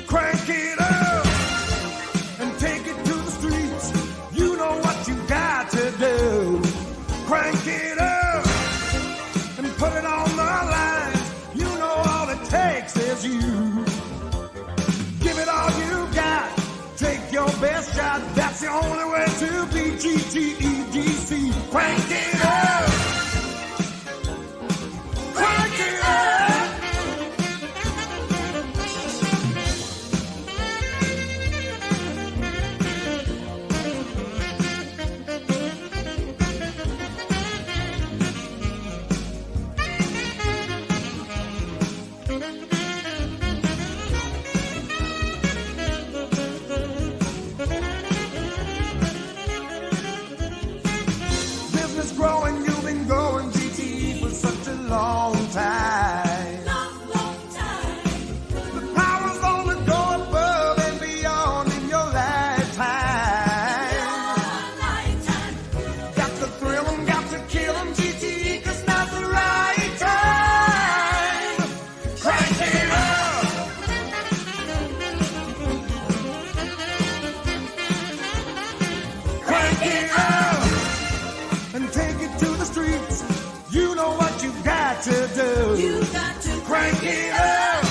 Crank it up and take it to the streets. You know what you got to do. Crank it up and put it on the line. You know all it takes is you. Give it all you got. Take your best shot. That's the only way to be GTEDC. Crank it up. Crank it up. Growing, you've been going GT for such a long time. Long time. The power's gonna go above and beyond in your lifetime. Got to thrill 'em, got to kill 'em, GT, 'cause now's the right time. Crank it up. Crank it up. And take it to the streets. You know what you got to do. You got to crank it up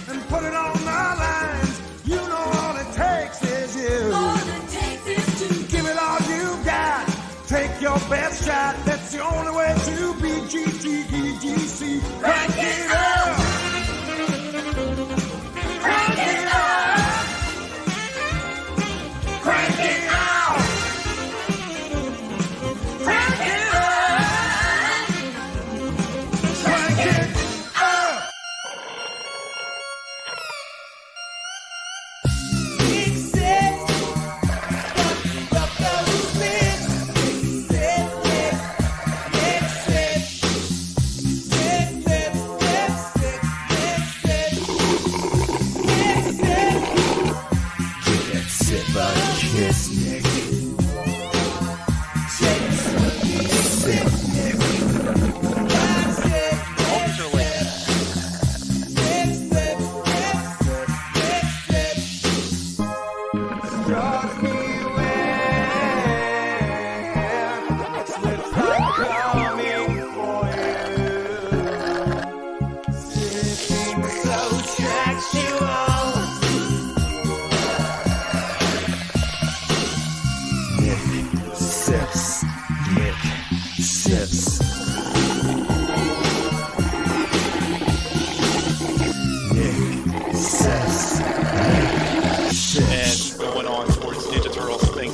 and put it on the lines. You know all it takes is you. All it takes is to give it all you got. Take your best shot. That's the only way to be GTEDC. Crank it up. Crank it up. Crank it up.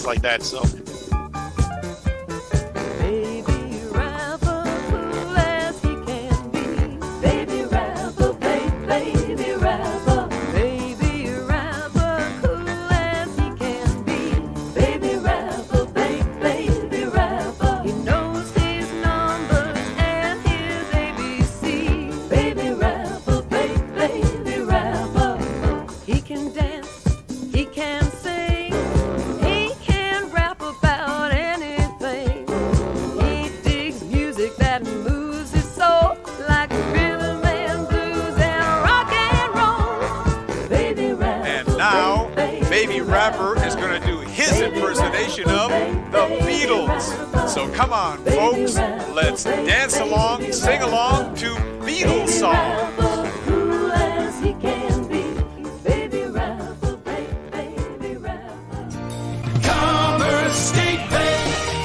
Like that, so Baby rapper, cool as he can be. Baby rapper, baby rapper. Baby rapper, cool as he can be. Baby rapper, baby rapper. He knows his numbers and his ABC. Baby rapper, baby rapper. He can dance, he can sing, he can rap about anything. He digs music that moves his soul like rhythm and blues and rock and roll. Baby rapper. and now Baby Rapper is going to do his impersonation of the Beatles. So come on, folks, let's dance along, sing along to Beatles songs. Cool as he can be. Baby rapper, baby rapper. Commerce State Bank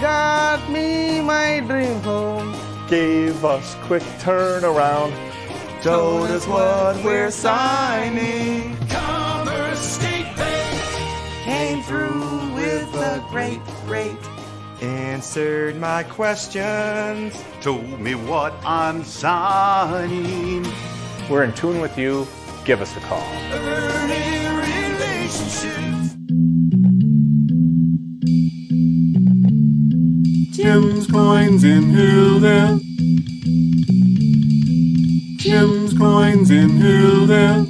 Got me my dream home. Gave us quick turnaround. Told us what we're signing. Commerce State Bank Came through with a great rate. Answered my questions. Told me what I'm signing. We're in tune with you. Give us a call. early relationships. Jim's Coins in Hilldale. Jim's Coins in Hilldale.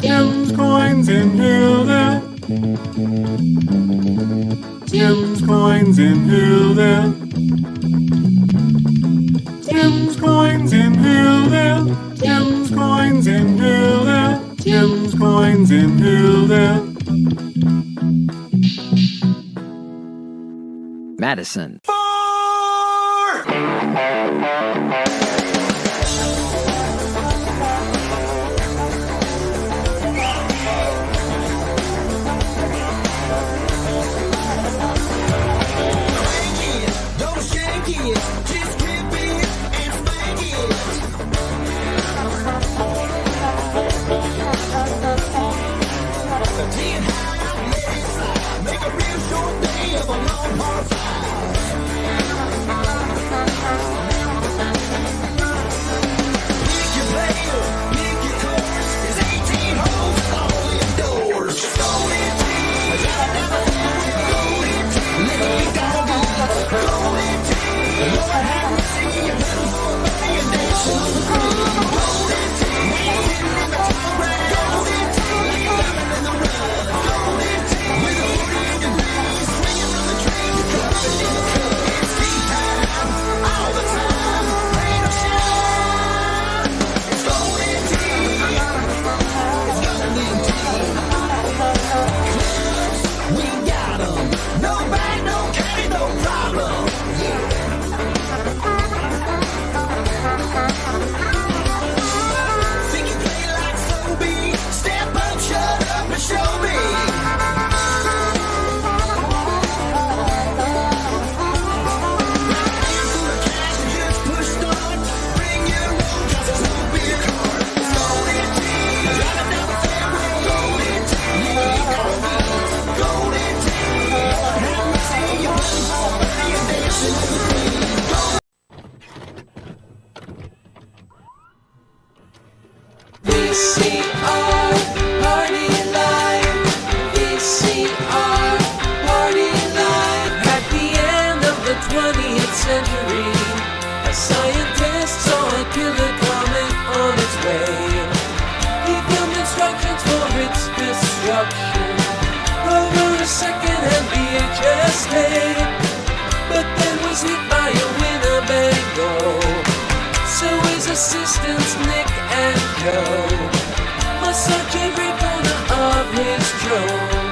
Jim's Coins in Hilldale. Jim's coins in Hillville. Jim's coins in Hillville. Jim's coins in Hillville. Jim's coins in Hillville. Madison. VCR Party Live. VCR Party Live. At the end of the 20th century, a scientist saw a killer comet on its way. He filmed instructions for its destruction over a second-hand VHS tape, but then was hit by a Winnebago. So his assistants Nick and Joe must search every corner of his drone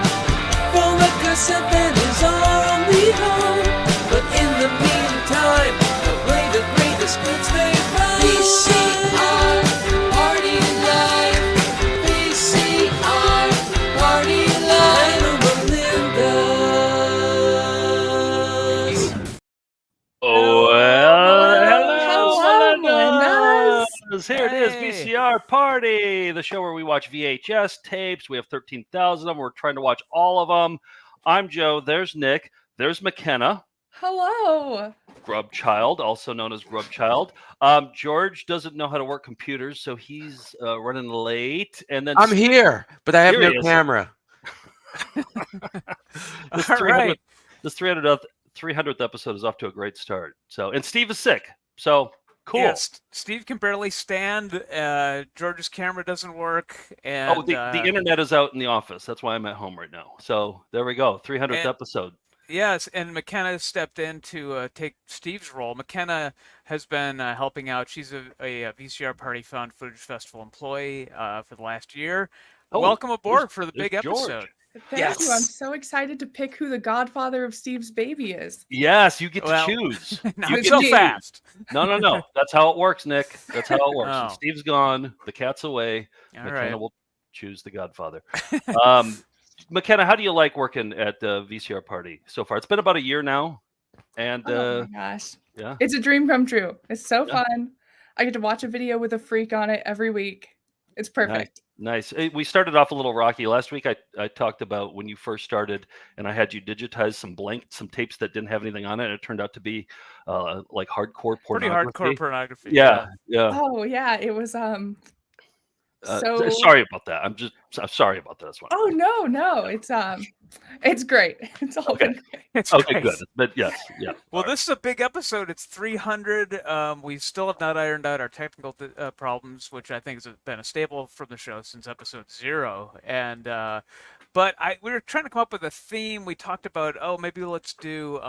for a cassette that is only home. But in the meantime, they'll play the greatest hits they find. VCR Party Live. VCR Party Live. Melinda's. Oh, well, hello, Melinda's. Here it is, VCR Party, the show where we watch VHS tapes. We have 13,000 of them. We're trying to watch all of them. I'm Joe. There's Nick. There's McKenna. Hello. Grubchild, also known as Grubchild. George doesn't know how to work computers, so he's running late. And then I'm here, but I have Here he no is. camera. This All right. 300th episode is off to a great start. So, and Steve is sick. So cool. Yes, Steve can barely stand. George's camera doesn't work, and The internet is out in the office. That's why I'm at home right now. So there we go. 300th And- episode. yes, and McKenna stepped in to take Steve's role. McKenna has been helping out. She's a VCR Party Found Footage Festival employee for the last year. Oh, Welcome aboard there's- for the there's big George. episode. Thank you. I'm so excited to pick who the godfather of Steve's baby is. Yes, you get to Well, choose. Not You so get- fast. No. That's how it works, Nick. That's how it works. Oh. And Steve's gone. The cat's away. All McKenna right. will choose the Godfather. McKenna, how do you like working at the VCR Party so far? It's been about a year now, and Oh my gosh. yeah. It's a dream come true. It's so Yeah. fun. I get to watch a video with a freak on it every week. It's perfect. Nice. We started off a little rocky. Last week I talked about when you first started, and I had you digitize some tapes that didn't have anything on it, and it turned out to be like hardcore Pretty pornography. hardcore pornography. Yeah. Oh yeah, it was so Sorry about that. I'm sorry about that. That's why. Oh no, it's great. It's all Okay. been great. It's Okay, great. good. But yes, yeah. Well, this is a big episode. It's 300. We still have not ironed out our technical problems, which I think has been a staple from the show since episode 0. And But we were trying to come up with a theme. We talked about, maybe let's do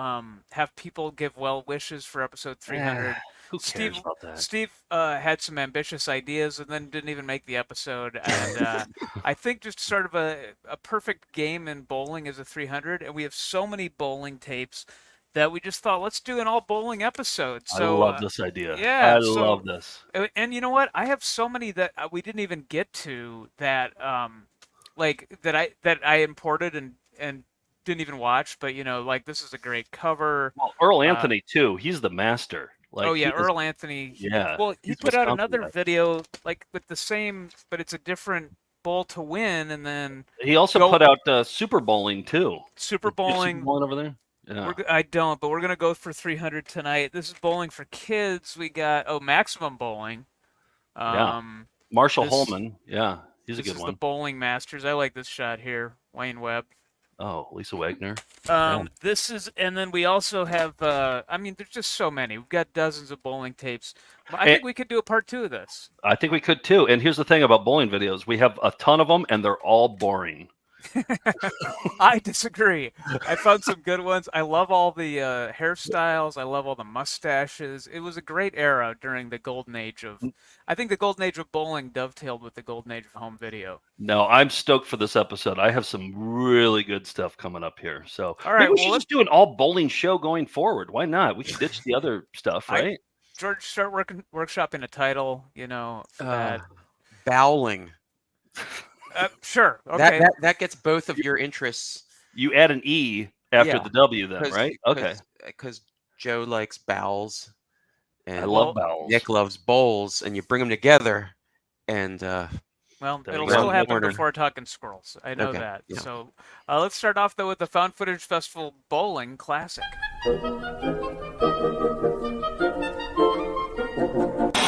have people give well wishes for episode 300. Who cares about that? Steve had some ambitious ideas and then didn't even make the episode. And I think just sort of a perfect game in bowling is a 300. And we have so many bowling tapes that we just thought, let's do an all bowling episode. So, I love this idea. Yeah, I love this. And you know what? I have so many that we didn't even get to that, that I imported and didn't even watch. But like this is a great cover. Well, Earl Anthony too. He's the master. Like, Earl Anthony. Yeah. Well, he put out another video like with the same, but it's a different bowl to win, and then he also put out Super Bowling too. Super Bowling. Super Bowling over there. Yeah. I don't, but we're gonna go for 300 tonight. This is bowling for kids. We got Maximum Bowling. Marshall Holman. Yeah, he's a good one. This is the Bowling Masters. I like this shot here. Wayne Webb. Oh, Lisa Wagner. This is, and then we also have. There's just so many. We've got dozens of bowling tapes. I think we could do a part 2 of this. I think we could too. And here's the thing about bowling videos: we have a ton of them, and they're all boring. I disagree. I found some good ones. I love all the hairstyles. I love all the mustaches. It was a great era during the golden age of. I think the golden age of bowling dovetailed with the golden age of home video. No, I'm stoked for this episode. I have some really good stuff coming up here. So all right, maybe we should just do an all bowling show going forward. Why not? We can ditch the other stuff, right? George, start workshopping a title. For that. Bowling. Sure. Okay. That gets both of your interests. You add an E after the W, then, right? Okay. Because Joe likes bowels, and I love bowels. Nick loves bowls, and you bring them together, and it'll still happen before talking squirrels. I know that. Yeah. So let's start off though with the Found Footage Festival Bowling Classic.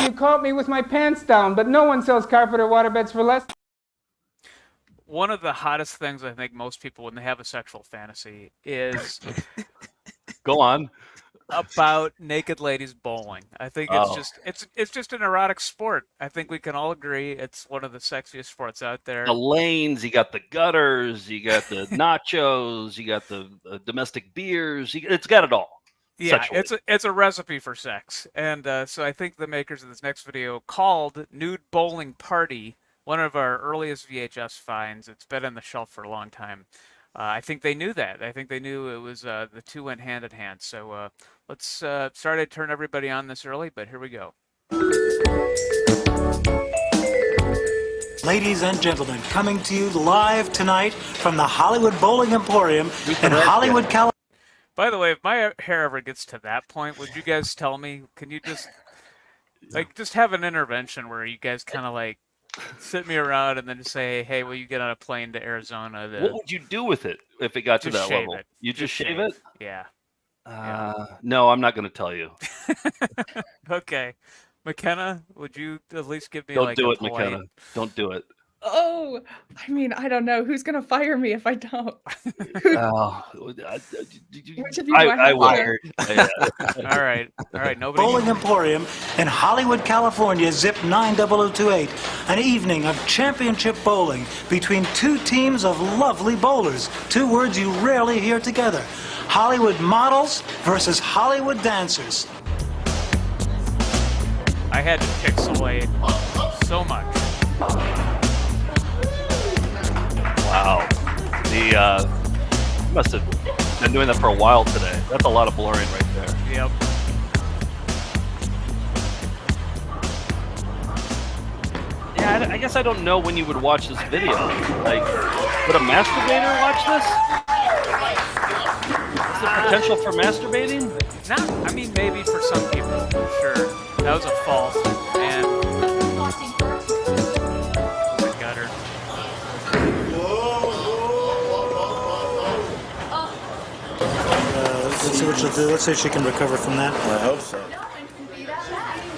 You caught me with my pants down, but no one sells carpet or waterbeds for less. One of the hottest things I think most people, when they have a sexual fantasy, is go on about naked ladies bowling. I think it's just an erotic sport. I think we can all agree it's one of the sexiest sports out there. The lanes, you got the gutters, you got the nachos, you got the domestic beers. It's got it all. Yeah, sexually. it's a recipe for sex. And so I think the makers of this next video, called Nude Bowling Party, one of our earliest VHS finds. It's been on the shelf for a long time. I think they knew that. I think they knew it was the two went hand in hand. So let's sorry to turn everybody on this early, but here we go. Ladies and gentlemen, coming to you live tonight from the Hollywood Bowling Emporium in Hollywood, California. By the way, if my hair ever gets to that point, would you guys tell me? Can you just just have an intervention where you guys kind of like sit me around and then say, hey, will you get on a plane to Arizona? What would you do with it if it got to that level? It. You just shave it? Yeah. No, I'm not going to tell you. Okay. McKenna, would you at least give me Don't like do a it, polite... McKenna. Don't do it. Oh, I mean, I don't know. Who's going to fire me if I don't? Which of you do I wired. All right. Nobody. Bowling Emporium in Hollywood, California, zip 90028. An evening of championship bowling between two teams of lovely bowlers. Two words you rarely hear together. Hollywood models versus Hollywood dancers. I had to pixelate so much. Wow. Must have been doing that for a while today. That's a lot of blurring right there. Yep. Yeah, I guess I don't know when you would watch this video. Like, would a masturbator watch this? Is there potential for masturbating? I mean, maybe for some people. Sure. That was a fault. And the gutter. Let's see what she'll do. Let's see if she can recover from that. I hope so.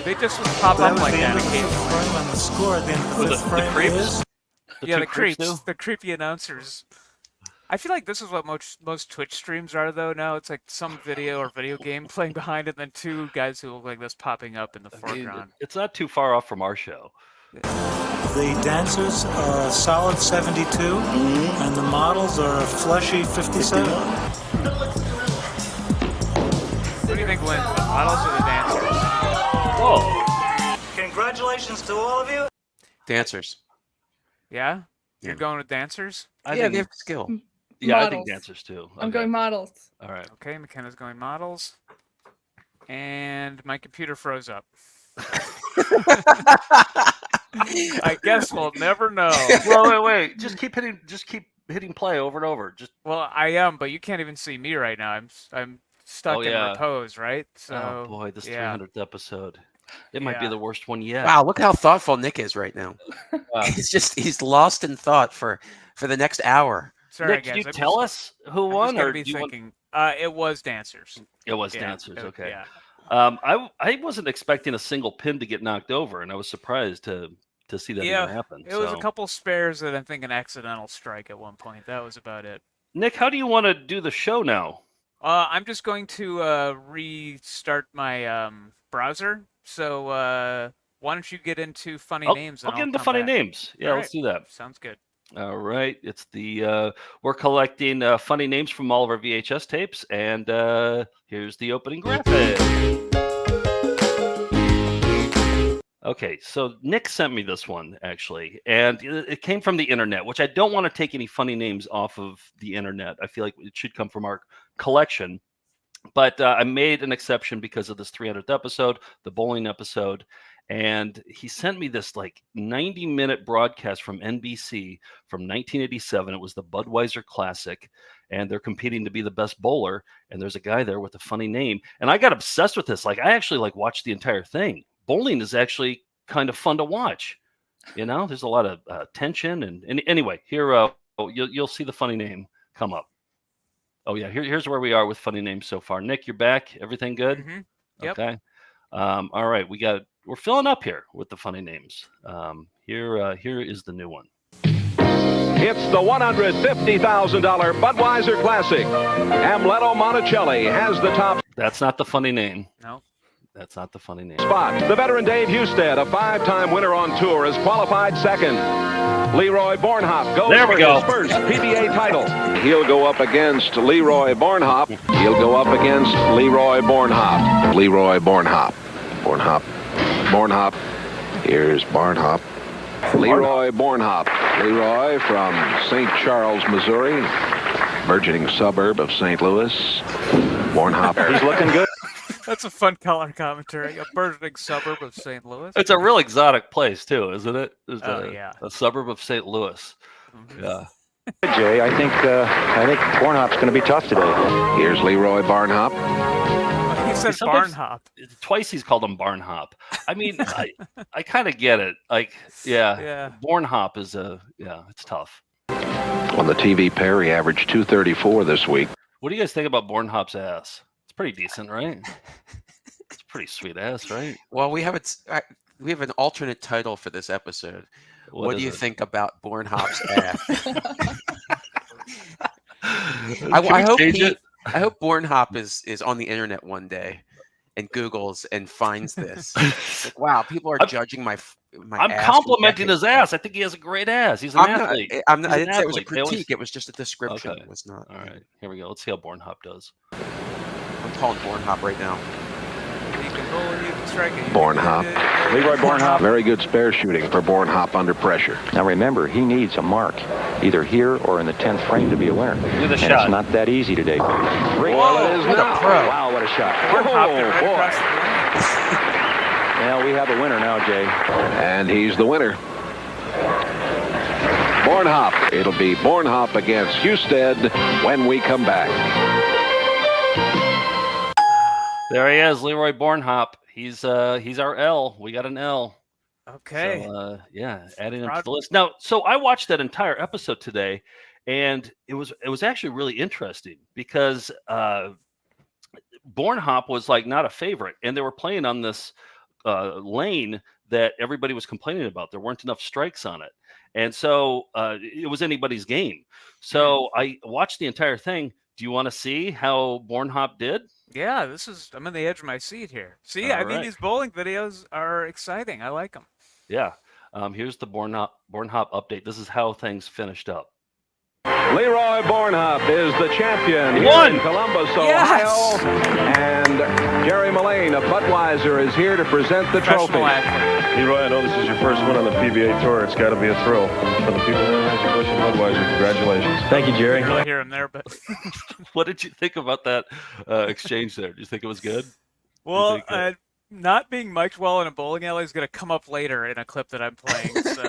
They just pop up like that occasionally. On the score at the end of the frame creeps. The creeps. The creepy announcers. I feel like this is what most Twitch streams are, though, now. It's like some video or video game playing behind it, and then two guys who look like this popping up in the foreground. It's not too far off from our show. The dancers are a solid 72, and the models are a fleshy 57. What do you think wins, the models or the dancers? Whoa. Congratulations to all of you. Dancers. Yeah? You're going with dancers? Yeah, they have skill. Yeah, I think Models. dancers too. I'm going models. All right. Okay, McKenna's going models. And my computer froze up. I guess we'll never know. Well, wait. Just keep hitting play over and over. Well, I am, but you can't even see me right now. I'm stuck in repose, right? So, oh boy, this 300th episode. It might be the worst one yet. Wow, look how thoughtful Nick is right now. He's lost in thought for the next hour. Sorry, Nick, guys, can you tell us who won? Or Or be do you thinking, it was dancers. It was dancers. Okay. Yeah. I wasn't expecting a single pin to get knocked over, and I was surprised to see that even happen. It was a couple spares that I think an accidental strike at one point. That was about it. Nick, how do you want to do the show now? I'm just going to restart my browser. So why don't you get into funny names? I'll get into funny names. Yeah, let's do that. Sounds good. All right. It's the we're collecting funny names from all of our VHS tapes, and here's the opening graphic. Okay, so Nick sent me this one actually, and it came from the internet, which I don't want to take any funny names off of the internet. I feel like it should come from our collection, but I made an exception because of this 300th episode, the bowling episode. And he sent me this like 90-minute broadcast from NBC from 1987. It was the Budweiser Classic, and they're competing to be the best bowler. And there's a guy there with a funny name, and I got obsessed with this. Like I actually watched the entire thing. Bowling is actually kind of fun to watch. You know, there's a lot of tension. And anyway, here you'll see the funny name come up. Oh yeah, here's where we are with funny names so far. Nick, you're back. Everything good? Mm-hmm. Yep. Okay. All right, we're filling up here with the funny names. Here is the new one. It's the $150,000 Budweiser Classic. Amleto Monticelli has the top. That's not the funny name. No. That's not the funny name. Spot. The veteran Dave Husted, a 5-time winner on tour, is qualified second. Leroy Bornhop goes for his first PBA title. He'll go up against Leroy Bornhop. He'll go up against Leroy Bornhop. Leroy Bornhop. Bornhop. Bornhop. Here's Bornhop. Leroy Bornhop. Leroy from St. Charles, Missouri, burgeoning suburb of St. Louis. Bornhop. He's looking good. That's a fun color commentary. A burgeoning suburb of St. Louis. It's a real exotic place too, isn't it? It's yeah. A suburb of St. Louis. Mm-hmm. Yeah. Jay, I think Bornhop's going to be tough today. Here's Leroy Bornhop. He said Barnhop. Twice he's called him Barnhop. I mean, I kind of get it. Like, yeah. Bornhop is it's tough. On the TV pair, he averaged 234 this week. What do you guys think about Bornhop's ass? It's pretty decent, right? It's a pretty sweet ass, right? Well, we have an alternate title for this episode. What do you think about Bornhop's ass? I hope Bornhop is on the internet one day and Googles and finds this. Like, wow, people are judging my I'm ass complimenting his ass. I think he has a great ass. He's an athlete. I didn't say it was a critique. It was just a description. Okay. It was not. All right, here we go. Let's see how Bornhop does. I'm calling Bornhop right now. You can bowl, you can strike it. Bornhop. Leroy Bornhop. Very good spare shooting for Bornhop under pressure. Now remember, he needs a mark, either here or in the 10th frame to be a winner. Do the and shot. It's not that easy today. Great. Well, it is now. Wow, what a shot. Bornhop boy. Well, we have a winner now, Jay. And he's the winner. Bornhop. It'll be Bornhop against Husted when we come back. There he is, Leroy Bornhop. He's our L. We got an L. Okay. So, adding him to the list. Now, so I watched that entire episode today, and it was actually really interesting because Bornhop was like not a favorite, and they were playing on this lane that everybody was complaining about. There weren't enough strikes on it, and so it was anybody's game. So I watched the entire thing. Do you want to see how Bornhop did? Yeah, I'm on the edge of my seat here. See, I mean, these bowling videos are exciting. I like them. Yeah. Here's the Bornhop update. This is how things finished up. Leroy Bornhop is the champion He here won! in Columbus, Yes! Ohio. And Jerry Mullane of Budweiser is here to present the trophy. Professional athlete. Leroy, I know this is your first win on the PBA Tour. It's got to be a thrill for the people of Anheuser-Busch and Budweiser. Congratulations. Thank you, Jerry. You can really hear him there, but What did you think about that exchange there? Do you think it was good? well, not being mic'd well in a bowling alley is going to come up later in a clip that I'm playing. So,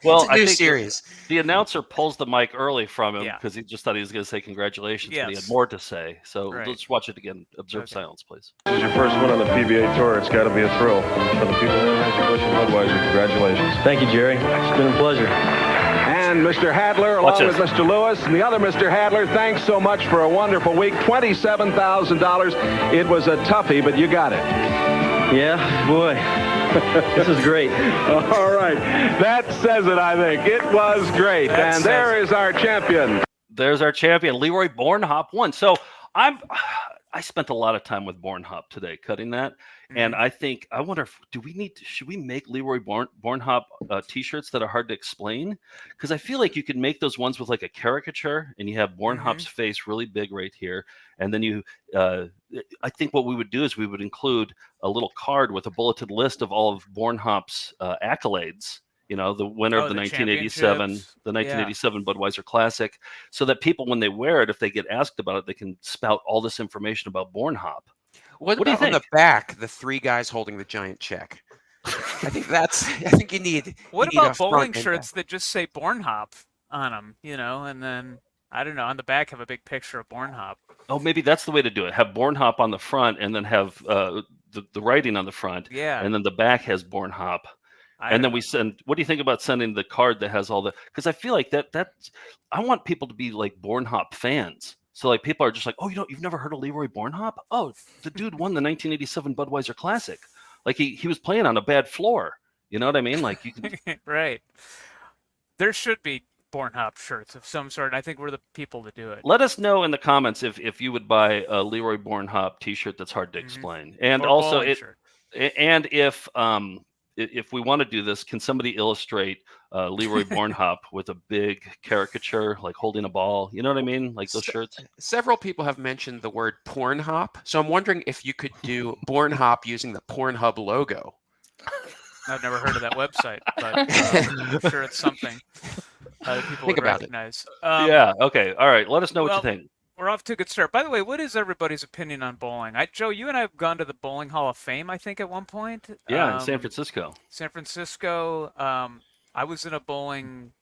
Well, It's a new series. The announcer pulls the mic early from him Yeah. because he just thought he was going to say congratulations, but he Yes. had more to say. So Right. let's watch it again. Observe silence, please. This is your first win on the PBA Tour. It's got to be a thrill for the people of Anheuser-Busch and Budweiser. Congratulations. Thank you, Jerry. It's been a pleasure. And Mr. Hadler, Watch along with this. Mr. Lewis and the other Mr. Hadler, thanks so much for a wonderful week. $27,000. It was a toughie, but you got it. Yeah, boy. This is great. All right. That says it, I think. It was great. That And there says is our champion. There's our champion. Leroy Bornhop won. So I spent a lot of time with Bornhop today cutting that. And I think, I wonder if, should we make Leroy Bornhop t-shirts that are hard to explain? Because I feel like you could make those ones with like a caricature and you have Bornhop's face really big right here. And then I think what we would do is we would include a little card with a bulleted list of all of Bornhop's accolades. You know, the winner of the 1987 Budweiser Classic, so that people, when they wear it, if they get asked about it, they can spout all this information about Bornhop. What do you about on think? the back, the three guys holding the giant check? I think you need. what you need about a front bowling and back. shirts that just say Bornhop on them? You know, and then I don't know, on the back have a big picture of Bornhop. Oh, maybe that's the way to do it. Have Bornhop on the front, and then have the writing on the front. Yeah. And then the back has Bornhop. And then we send. What do you think about sending the card that has all the? Because I feel like that's. I want people to be like Bornhop fans. So like people are just like, oh, you've never heard of Leroy Bornhop? Oh, the dude won the 1987 Budweiser Classic. Like he was playing on a bad floor. You know what I mean? Like you can. Right. There should be Bornhop shirts of some sort. And I think we're the people to do it. Let us know in the comments if you would buy a Leroy Bornhop T-shirt that's hard to explain, and Or also bowling shirt. and if we want to do this, can somebody illustrate Leroy Bornhop with a big caricature, like holding a ball? You know what I mean? Like those shirts. Several people have mentioned the word Pornhop, so I'm wondering if you could do Bornhop using the Pornhub logo. I've never heard of that website, but I'm sure it's something that people Think would about it. recognize. Yeah. Okay. All right. Let us know what you well, think. We're off to a good start. By the way, what is everybody's opinion on bowling? Joe, you and I have gone to the Bowling Hall of Fame, I think, at one point. Yeah, in San Francisco. San Francisco. I was in a bowling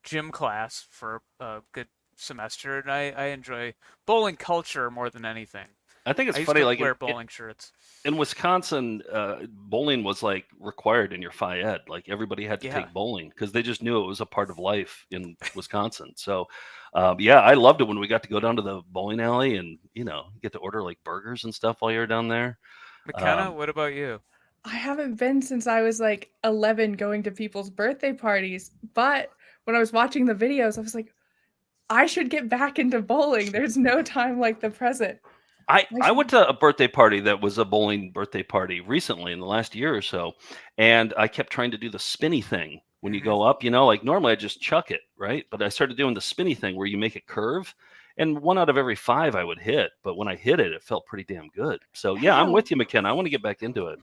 gym class for a good semester, and I enjoy bowling culture more than anything. I think it's used funny. to Like wear bowling shirts. in Wisconsin, bowling was like required in your Phi Ed. Like everybody had to Yeah. take bowling because they just knew it was a part of life in Wisconsin. So, yeah, I loved it when we got to go down to the bowling alley and get to order like burgers and stuff while you're down there. McKenna, what about you? I haven't been since I was like 11 going to people's birthday parties. But when I was watching the videos, I was like, I should get back into bowling. There's no time like the present. I went to a birthday party that was a bowling birthday party recently in the last year or so. And I kept trying to do the spinny thing when you go up, like normally I just chuck it, right? But I started doing the spinny thing where you make it curve. And 1 out of every 5 I would hit. But when I hit it, it felt pretty damn good. So, yeah, I'm with you, McKenna. I want to get back into it.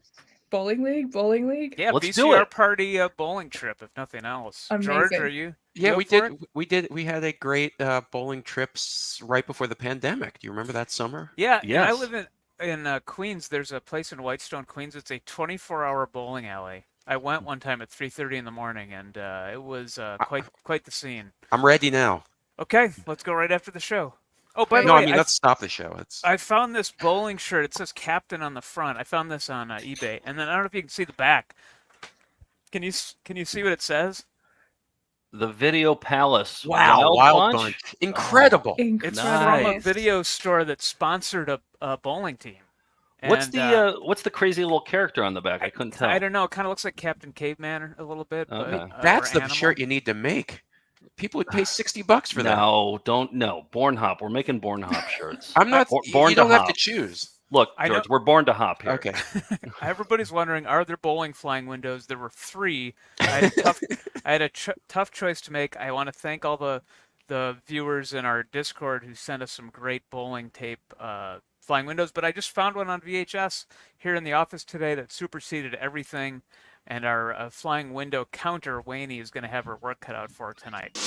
Bowling league. Yeah, Let's do VCR it. Party bowling trip, if nothing else. Amazing. George, are you? Yeah, up we for did. it? We had a great bowling trips right before the pandemic. Do you remember that summer? Yeah, Yes. and I live in Queens. There's a place in Whitestone, Queens. It's a 24-hour bowling alley. I went one time at 3:30 in the morning, and it was quite the scene. I'm ready now. Okay, let's go right after the show. Oh, by the No, way, I mean let's stop the show. I found this bowling shirt. It says Captain on the front. I found this on eBay, and then I don't know if you can see the back. Can you see what it says? The Video Palace. Wow, Wild Bunch. Incredible. It's from a video store that sponsored a bowling team. What's And, what's the crazy little character on the back? I couldn't tell. I don't know. It kind of looks like Captain Caveman a little bit. Okay. But, That's or the Animal. shirt you need to make. People would pay $60 for that. No, don't. No, Bornhop. We're making Bornhop shirts. I'm not. Born You don't to have hop. to choose. Look, I George, know- we're born to hop here. Okay. Everybody's wondering, are there bowling flying windows? There were 3. I had a tough choice to make. I want to thank all the viewers in our Discord who sent us some great bowling tape flying windows, but I just found one on VHS here in the office today that superseded everything, and our flying window counter, Wayne, is going to have her work cut out for her tonight.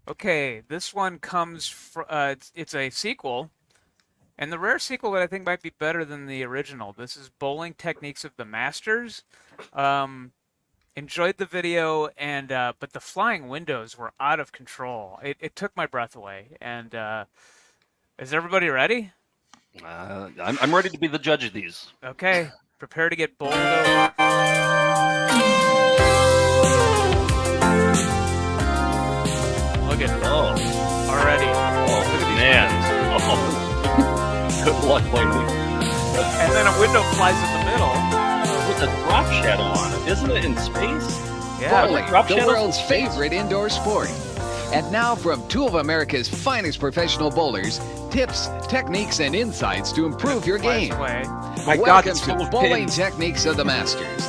Okay, this one comes from, it's a sequel, and the rare sequel that I think might be better than the original. This is Bowling Techniques of the Masters. Enjoyed the video, and but the flying windows were out of control. It took my breath away. And is everybody ready? I'm ready to be the judge of these. Okay, prepare to get bowled over. Look at already. Oh, man. Oh. Good luck, Wayne. And then a window flies in the middle. With a drop shadow on it, isn't it, in space? Yeah. Bowling, drop the shadows world's in space. favorite indoor sport. And now from 2 of America's finest professional bowlers, tips, techniques, and insights to improve your game. Away. My God, Welcome it's full to of Bowling pins. Techniques of the Masters.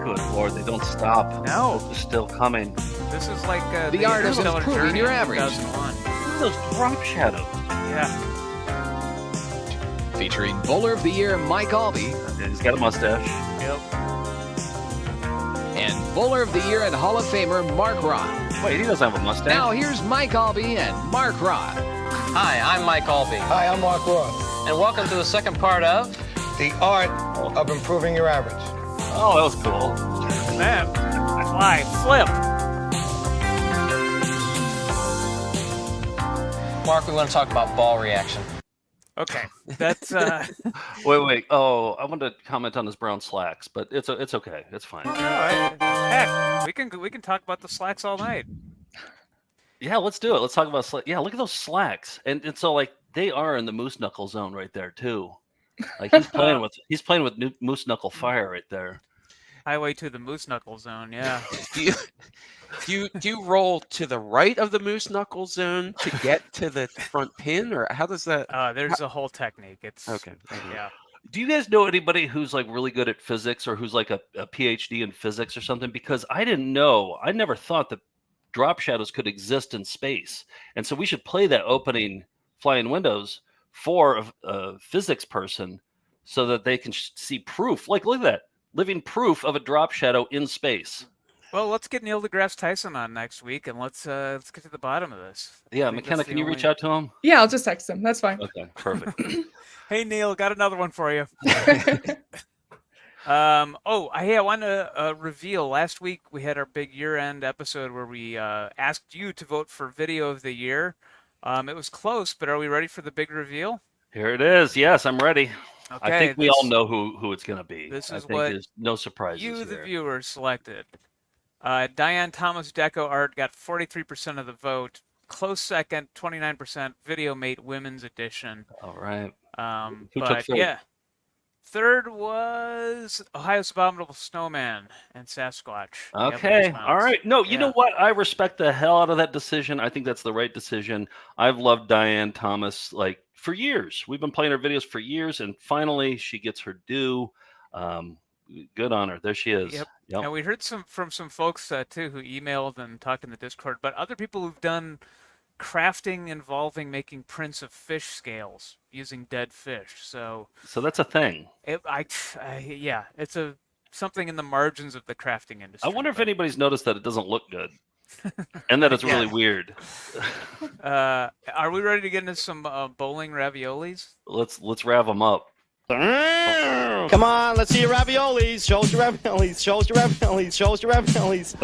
Good Lord, they don't stop. No. They're still coming. This is like The art of Interstellar improving Journey your in average. 2001. Look at those drop shadows. Yeah. Featuring Bowler of the Year Mike Albee He's got a mustache. Yep. and Bowler of the Year and Hall of Famer Mark Roth. Wait, he doesn't have a mustache. Now here's Mike Albee and Mark Roth. Hi, I'm Mike Albee. Hi, I'm Mark Roth. And welcome to the second part of The Art of Improving Your Average. Oh, that was cool. And then fly, flip. Mark. We want to talk about ball reaction. Okay, that's Wait. Oh, I wanted to comment on his brown slacks, but it's okay. It's fine. heck, we can talk about the slacks all night. Yeah, let's do it. Let's talk about slacks. Yeah, look at those slacks, and so like they are in the moose knuckle zone right there too. Like he's playing with moose knuckle fire right there. Highway to the moose knuckle zone. Yeah. Do you roll to the right of the moose knuckle zone to get to the front pin, or how does that? There's a whole technique. It's okay. Yeah. Do you guys know anybody who's like really good at physics or who's like a PhD in physics or something? Because I didn't know. I never thought that drop shadows could exist in space, and so we should play that opening flying windows for a physics person so that they can see proof. Like, look at that, living proof of a drop shadow in space. Well, let's get Neil deGrasse Tyson on next week, and let's get to the bottom of this. Yeah, McKenna, can you reach out to him? Yeah, I'll just text him. That's fine. Okay, perfect. Hey, Neil, got another one for you. I want to reveal. Last week we had our big year-end episode where we asked you to vote for Video of the Year. It was close, but are we ready for the big reveal? Here it is. Yes, I'm ready. Okay, I think we all know who it's going to be. This is I think what there's no surprises you, here. the viewers, selected. Diane Thomas Deco Art got 43% of the vote. Close second, 29%. Video Mate Women's Edition. All right. Who But took third? yeah, third was Ohio's Abominable Snowman and Sasquatch. The Okay. Evidence All Mounts. right. No, you Yeah. know what? I respect the hell out of that decision. I think that's the right decision. I've loved Diane Thomas like for years. We've been playing her videos for years, and finally she gets her due. Good on her. There she is. Yep. Yep. And we heard from some folks too who emailed and talked in the Discord, but other people who've done crafting involving making prints of fish scales using dead fish. So that's a thing. Yeah, it's something in the margins of the crafting industry. I wonder if anybody's noticed that it doesn't look good, and that it's really weird. Are we ready to get into some bowling raviolis? Let's rev them up. Come on, let's see your raviolis. Show us your raviolis. Show us your raviolis. Show us your raviolis.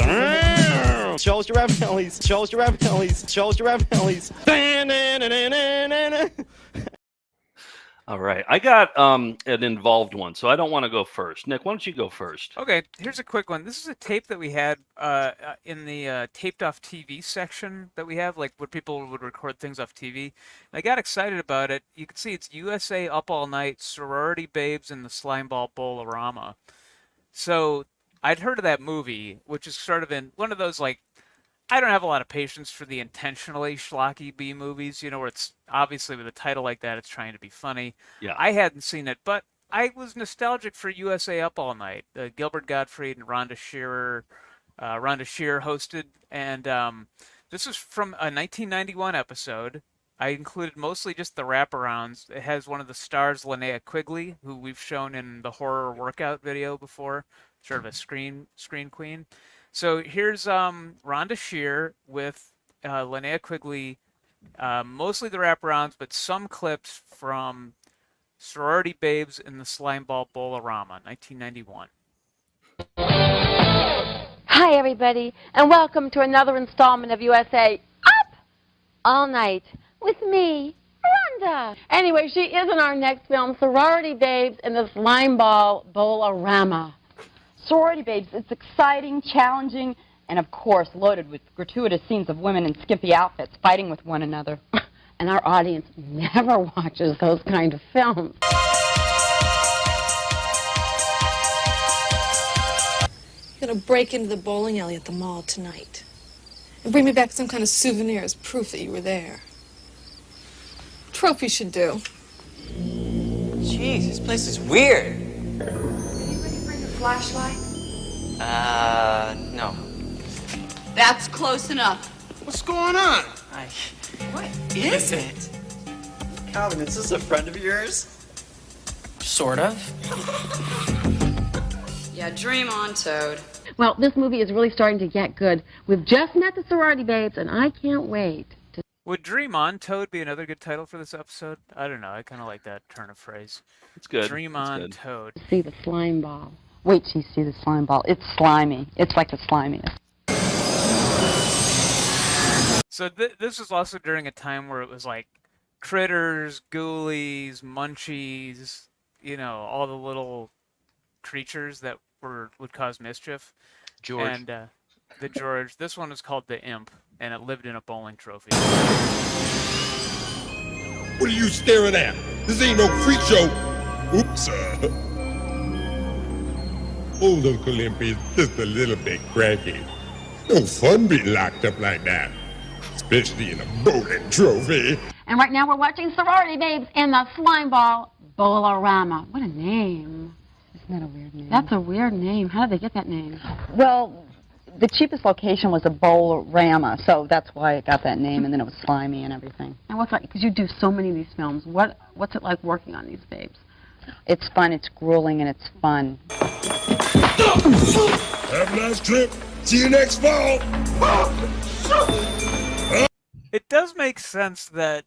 Show us your raviolis. Show us your raviolis. Show us your raviolis. All right. I got an involved one, so I don't want to go first. Nick, why don't you go first? Okay, here's a quick one. This is a tape that we had in the taped off TV section that we have, like where people would record things off TV. And I got excited about it. You can see it's USA Up All Night, Sorority Babes, and the Slimeball Bowl-orama. So I'd heard of that movie, which is sort of in one of those, like, I don't have a lot of patience for the intentionally schlocky B movies, where it's obviously with a title like that, it's trying to be funny. Yeah. I hadn't seen it, but I was nostalgic for USA Up All Night. Gilbert Gottfried and Rhonda Shearer hosted, and this is from a 1991 episode. I included mostly just the wraparounds. It has one of the stars, Linnea Quigley, who we've shown in the horror workout video before, sort of a screen queen. So here's Rhonda Shearer with Linnea Quigley, mostly the wraparounds, but some clips from Sorority Babes in the Slimeball Bowl-orama, 1991. Hi, everybody, and welcome to another installment of USA Up All Night with me, Rhonda. Anyway, she is in our next film, Sorority Babes in the Slimeball Bowl-orama. Sorority Babes, it's exciting, challenging, and of course loaded with gratuitous scenes of women in skimpy outfits fighting with one another. And our audience never watches those kind of films. I'm gonna break into the bowling alley at the mall tonight and bring me back some kind of souvenir as proof that you were there. Trophy should do. Jeez, this place is weird. Anybody bring a flashlight? No. That's close enough. What's going on? What is it? Calvin, is this a friend of yours? Sort of. Yeah, dream on, Toad. Well, this movie is really starting to get good. We've just met the Sorority Babes, and I can't wait to... Would Dream On, Toad be another good title for this episode? I don't know. I kind of like that turn of phrase. It's good. Dream On, Toad. See the slime ball. Wait till you see the slime ball. It's slimy. It's like the slimiest. So this was also during a time where it was like critters, ghoulies, munchies, all the little creatures that would cause mischief. George. And the George. This one was called the Imp, and it lived in a bowling trophy. What are you staring at? This ain't no freak show. Oops. Old Uncle Imp is just a little bit cranky. No fun being locked up like that, especially in a bowling trophy. And right now we're watching Sorority Babes in the Slimeball Bowl-orama. What a name. Isn't that a weird name? That's a weird name. How did they get that name? Well, the cheapest location was a bowl-orama, so that's why it got that name, and then it was slimy and everything. And what's like, because you do so many of these films, what's it like working on these babes? It's fun, it's grueling, and it's fun. Have a nice trip. See you next fall. It does make sense that,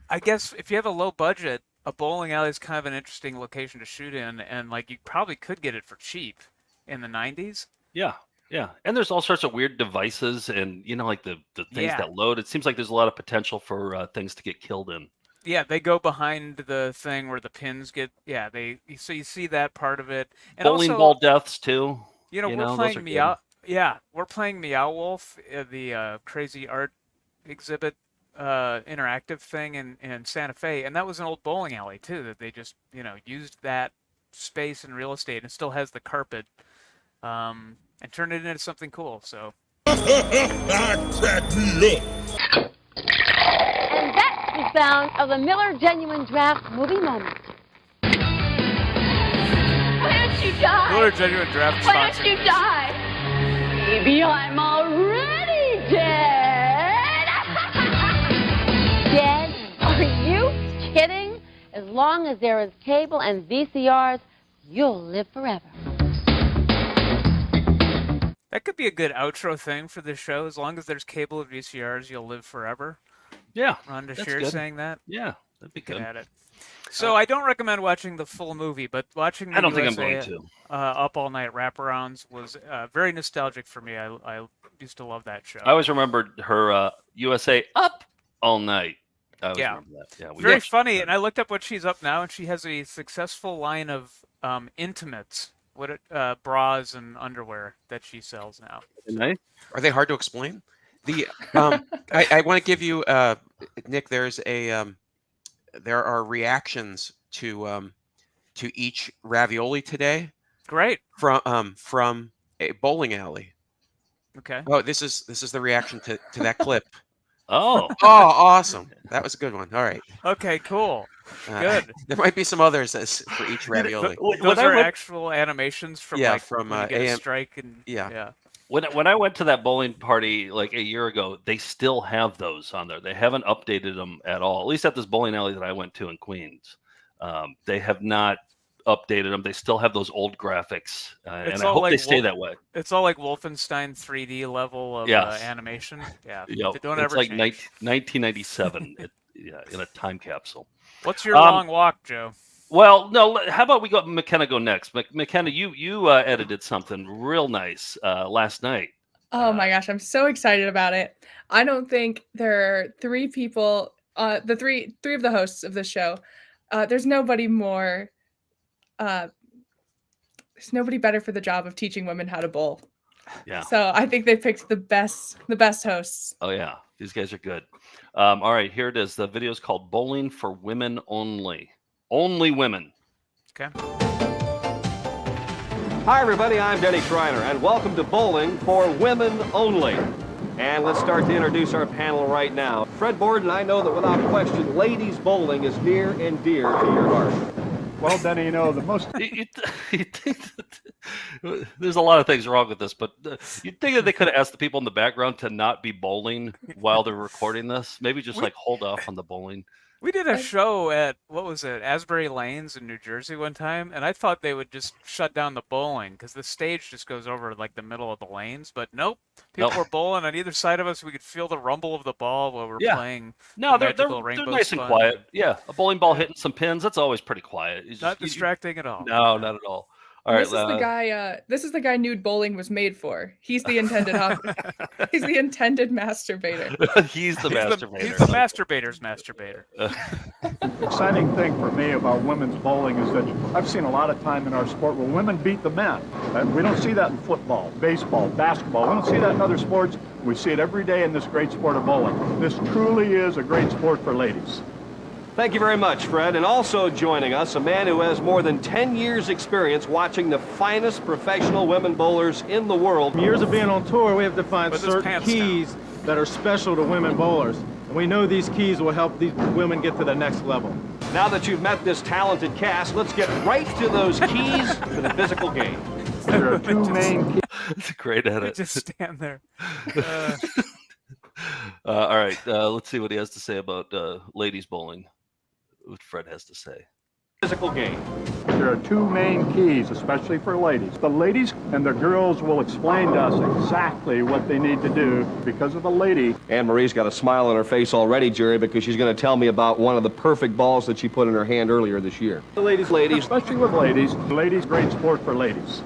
I guess, if you have a low budget, a bowling alley is kind of an interesting location to shoot in, and like you probably could get it for cheap in the 90s. Yeah. Yeah, and there's all sorts of weird devices, and like the things that load. It seems like there's a lot of potential for things to get killed in. Yeah, they go behind the thing where the pins get. Yeah, so you see that part of it. And Bowling also, ball deaths too. We're playing Meow. Yeah, we're playing Meow Wolf, the crazy art exhibit, interactive thing in Santa Fe, and that was an old bowling alley too. That they just used that space and real estate, and it still has the carpet. And turn it into something cool, so. Crack me up. And that's the sound of the Miller Genuine Draft movie moment. Why don't you die? Miller Genuine Draft Why sponsor. don't you die? Maybe I'm already dead. Dead? Are you kidding? As long as there is cable and VCRs, you'll live forever. That could be a good outro thing for this show. As long as there's cable and VCRs, you'll live forever. Yeah, Rhonda that's Shear good. saying that. Yeah, that'd be good. At it. So I don't recommend watching the full movie, but watching the I don't think I'm USA, going to. Up All Night wraparounds was very nostalgic for me. I used to love that show. I always remembered her USA Up All Night. I always Yeah. remember that. Yeah, we Very watched funny. that. And I looked up what she's up now, and she has a successful line of intimates, bras and underwear that she sells now. Nice. Are they hard to explain? The I want to give you Nick. There's a there are reactions to each ravioli today. Great. From a bowling alley. Okay. Oh, this is the reaction to that clip. Oh. Oh, awesome. That was a good one. All right. Okay, cool. Good. There might be some others for each ravioli. Those are actual animations from from when you get a AM strike and yeah. When I went to that bowling party like a year ago, they still have those on there. They haven't updated them at all. At least at this bowling alley that I went to in Queens, they have not updated them. They still have those old graphics, and I hope they stay that way. It's all like Wolfenstein 3D level of animation. Yeah, Yep. they don't It's ever like change. 1997. In a time capsule. What's your long walk, Joe? Well, no. How about we go? McKenna go next. McKenna, you edited something real nice last night. Oh my gosh, I'm so excited about it. I don't think there are three people, the three of the hosts of the show. There's nobody more. There's nobody better for the job of teaching women how to bowl. Yeah. So I think they picked the best hosts. Oh yeah, these guys are good. All right, here it is. The video is called "Bowling for Women Only." Only women. Okay. Hi, everybody. I'm Denny Schreiner, and welcome to Bowling for Women Only. And let's start to introduce our panel right now. Fred Borden, I know that without question, ladies bowling is near and dear to your heart. Well, Denny, the most... You think that there's a lot of things wrong with this, but you'd think that they could have asked the people in the background to not be bowling while they're recording this. Maybe just hold off on the bowling. We did a show at, what was it, Asbury Lanes in New Jersey one time, and I thought they would just shut down the bowling because the stage just goes over like the middle of the lanes, but nope. People were bowling on either side of us. We could feel the rumble of the ball while we're playing. No, they're Rainbow nice and Spun. quiet. Yeah, a bowling ball hitting some pins, that's always pretty quiet. It's Not distracting at all. No, not at all. All right, This is the guy. This is the guy Nude Bowling was made for. He's the intended. He's the intended masturbator. He's the masturbator. He's the masturbator's masturbator. exciting thing for me about women's bowling is that I've seen a lot of time in our sport where women beat the men. And we don't see that in football, baseball, basketball. We don't see that in other sports. We see it every day in this great sport of bowling. This truly is a great sport for ladies. Thank you very much, Fred. And also joining us, a man who has more than 10 years' experience watching the finest professional women bowlers in the world. Years of being on tour, we have to find certain keys that are special to women bowlers. And we know these keys will help these women get to the next level. Now that you've met this talented cast, let's get right to those keys for the physical game. There are two main keys. It's a great edit. Just stand there. All right, let's see what he has to say about ladies bowling. What Fred has to say. Physical game. There are two main keys, especially for ladies. The ladies and the girls will explain to us exactly what they need to do because of the lady. Anne-Marie's got a smile on her face already, Jerry, because she's going to tell me about one of the perfect balls that she put in her hand earlier this year. The ladies, especially with ladies. Ladies, great sport for ladies.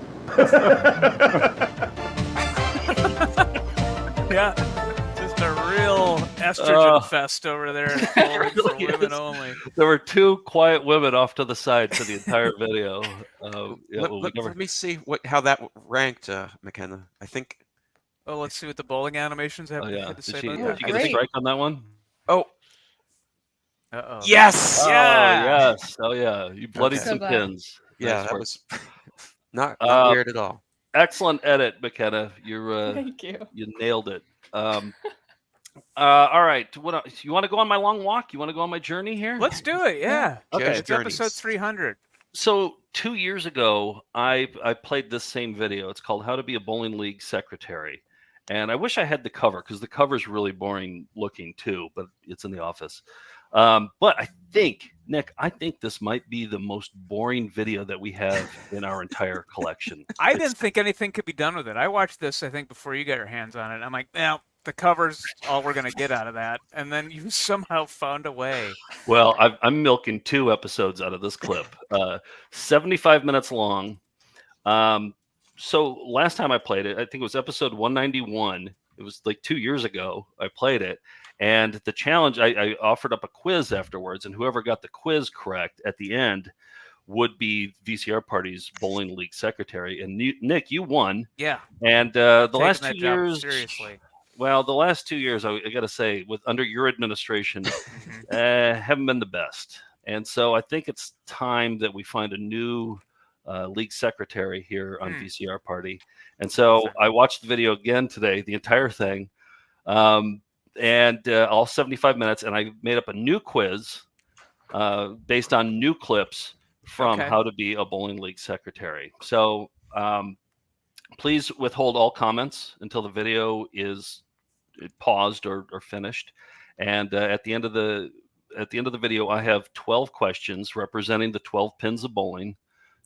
Yeah. Just a real estrogen fest over there. Bowling for women only. There were two quiet women off to the side for the entire video. Let me see how that ranked, McKenna. I think. Oh, let's see what the bowling animations have to say about that. Did you get a strike on that one? Oh. Uh-oh. Yes. Oh, Yeah. yes. Oh, yeah. You bloodied Okay. some pins. Yeah, Nice that work. was not weird at all. Excellent edit, McKenna. Thank you. You nailed it. All right. You want to go on my long walk? You want to go on my journey here? Let's do it. Yeah. Okay. It's episode 300. So 2 years ago, I played this same video. It's called "How to Be a Bowling League Secretary," and I wish I had the cover because the cover's really boring looking too. But it's in the office. But I think, Nick, this might be the most boring video that we have in our entire collection. I didn't think anything could be done with it. I watched this, I think, before you got your hands on it. I'm like, no, the cover's all we're going to get out of that. And then you somehow found a way. Well, I'm milking 2 episodes out of this clip. 75 minutes long. So last time I played it, I think it was episode 191. It was like 2 years ago I played it. And the challenge, I offered up a quiz afterwards, and whoever got the quiz correct at the end would be VCR Party's bowling league secretary. And Nick, you won. Yeah. And the Taking last that 2 job years, seriously. well, the last 2 years, I got to say, under your administration, haven't been the best. And so I think it's time that we find a new league secretary here on VCR Party. And so I watched the video again today, the entire thing, and all 75 minutes, and I made up a new quiz based on new clips from how to be a bowling league secretary. So please withhold all comments until the video is paused or finished. And at the end of the video, I have 12 questions representing the 12 pins of bowling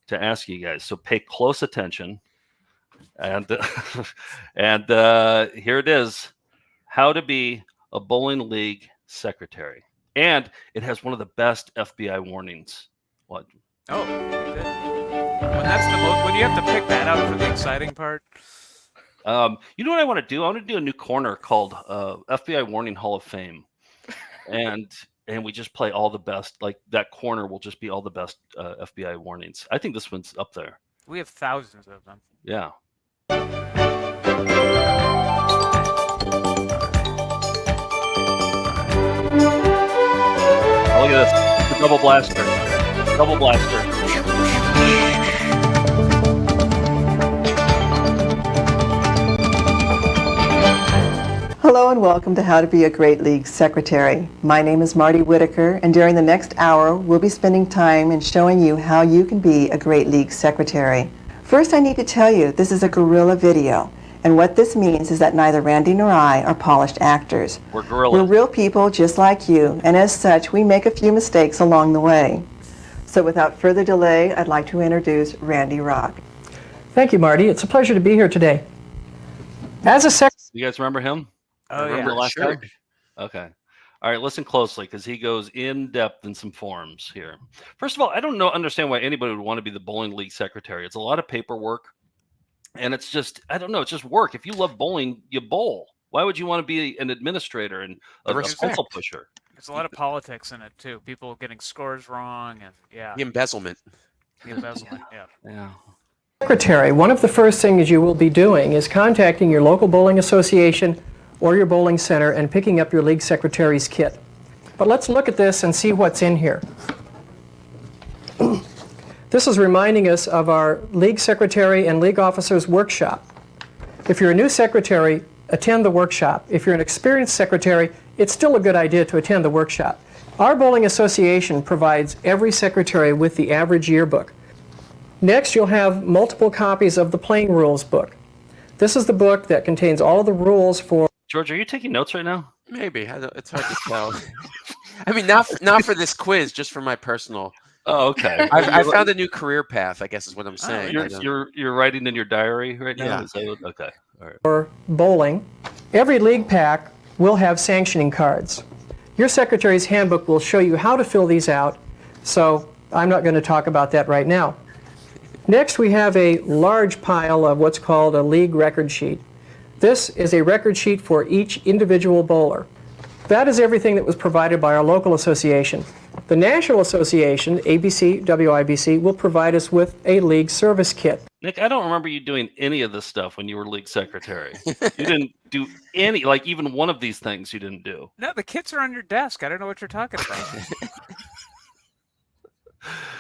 to ask you guys. So pay close attention. And and here it is: how to be a bowling league secretary. And it has one of the best FBI warnings. What? Oh, good. When you have to pick that out for the exciting part. You know what I want to do? I want to do a new corner called FBI Warning Hall of Fame, and we just play all the best. Like that corner will just be all the best FBI warnings. I think this one's up there. We have thousands of them. Yeah. Oh, look at this. It's a double blaster. Double blaster. Hello and welcome to How to Be a Great League Secretary. My name is Marty Whitaker, and during the next hour, we'll be spending time and showing you how you can be a great league secretary. First, I need to tell you this is a guerrilla video, and what this means is that neither Randy nor I are polished actors. We're guerrillas. We're real people just like you, and as such, we make a few mistakes along the way. So without further delay, I'd like to introduce Randy Rock. Thank you, Marty. It's a pleasure to be here today. As a You guys remember him? Oh, remember yeah. last Sure. time? Okay. All right, listen closely because he goes in depth in some forms here. First of all, I don't understand why anybody would want to be the bowling league secretary. It's a lot of paperwork, and it's just, I don't know, it's just work. If you love bowling, you bowl. Why would you want to be an administrator and a pencil pusher? There's a lot of politics in it too. People getting scores wrong, and The embezzlement. The embezzlement. Yeah. Yeah. secretary, one of the first things you will be doing is contacting your local bowling association or your bowling center and picking up your league secretary's kit. But let's look at this and see what's in here. This is reminding us of our league secretary and league officers workshop. If you're a new secretary, attend the workshop. If you're an experienced secretary, it's still a good idea to attend the workshop. Our bowling association provides every secretary with the average yearbook. Next, you'll have multiple copies of the playing rules book. This is the book that contains all of the rules for... George, are you taking notes right now? Maybe. It's hard to tell. I mean, not for this quiz, just for my personal. Oh, okay. I found a new career path, I guess is what I'm saying. You're writing in your diary right now? Yeah. Is that what, okay. All right. For bowling. Every league pack will have sanctioning cards. Your secretary's handbook will show you how to fill these out, so I'm not going to talk about that right now. Next, we have a large pile of what's called a league record sheet. This is a record sheet for each individual bowler. That is everything that was provided by our local association. The National Association, ABC, WIBC, will provide us with a league service kit. Nick, I don't remember you doing any of this stuff when you were league secretary. You didn't do any, like even one of these things you didn't do. No, the kits are on your desk. I don't know what you're talking about.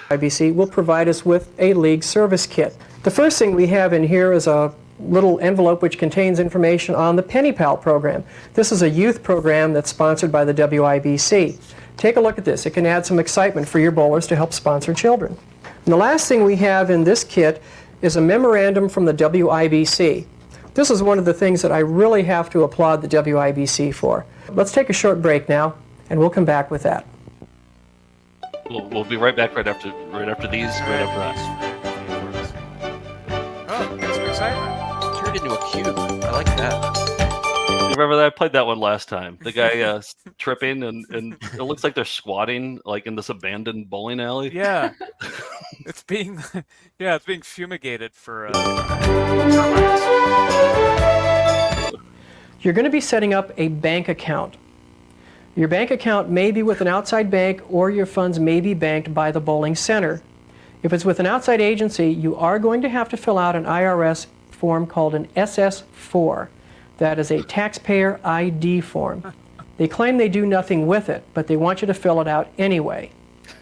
IBC will provide us with a league service kit. The first thing we have in here is a little envelope which contains information on the Penny Pal program. This is a youth program that's sponsored by the WIBC. Take a look at this. It can add some excitement for your bowlers to help sponsor children. And the last thing we have in this kit is a memorandum from the WIBC. This is one of the things that I really have to applaud the WIBC for. Let's take a short break now, and we'll come back with that. We'll be right back right after these, right after that. Oh, that's some excitement. Turned into a cube. I like that. You remember that? I played that one last time. The guy tripping, and it looks like they're squatting like in this abandoned bowling alley. Yeah. It's being fumigated for termites. You're going to be setting up a bank account. Your bank account may be with an outside bank, or your funds may be banked by the bowling center. If it's with an outside agency, you are going to have to fill out an IRS form called an SS-4. That is a taxpayer ID form. They claim they do nothing with it, but they want you to fill it out anyway.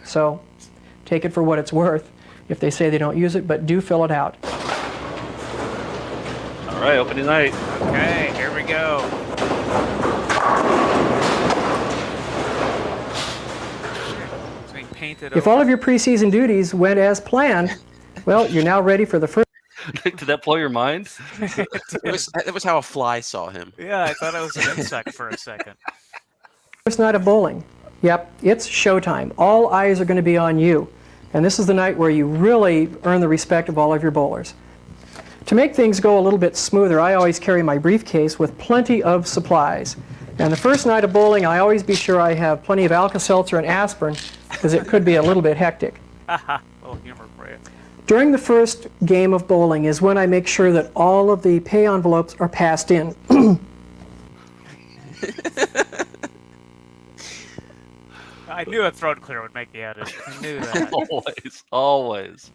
So take it for what it's worth if they say they don't use it, but do fill it out. All right, opening night. Okay, here we go. It's being painted If all of your preseason duties went as planned, well, you're now ready for the first. Did that blow your mind? It was how a fly saw him. Yeah, I thought it was an insect for a second. First night of bowling. Yep, it's showtime. All eyes are going to be on you. And this is the night where you really earn the respect of all of your bowlers. To make things go a little bit smoother, I always carry my briefcase with plenty of supplies. And the first night of bowling, I always be sure I have plenty of Alka-Seltzer and aspirin, because it could be a little bit hectic. Little humor for you. During the first game of bowling is when I make sure that all of the pay envelopes are passed in. I knew a throat clear would make you edit. I knew that. Always.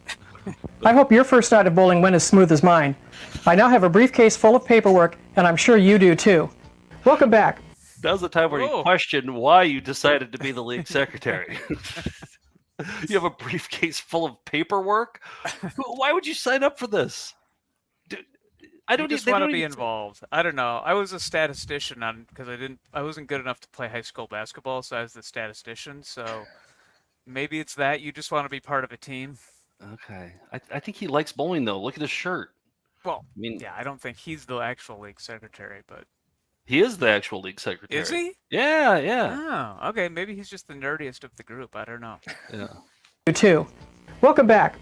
I hope your first night of bowling went as smooth as mine. I now have a briefcase full of paperwork, and I'm sure you do too. Welcome back. That was the time where you questioned why you decided to be the league secretary. You have a briefcase full of paperwork? Why would you sign up for this? I just want to be involved. I don't know. I was a statistician because I wasn't good enough to play high school basketball, so I was the statistician. So maybe it's that you just want to be part of a team. Okay. I think he likes bowling though. Look at his shirt. Well, I mean, yeah, I don't think he's the actual league secretary, but he is the actual league secretary. is he? Yeah, yeah. Oh, okay. Maybe he's just the nerdiest of the group. I don't know. Yeah. You too. Welcome back.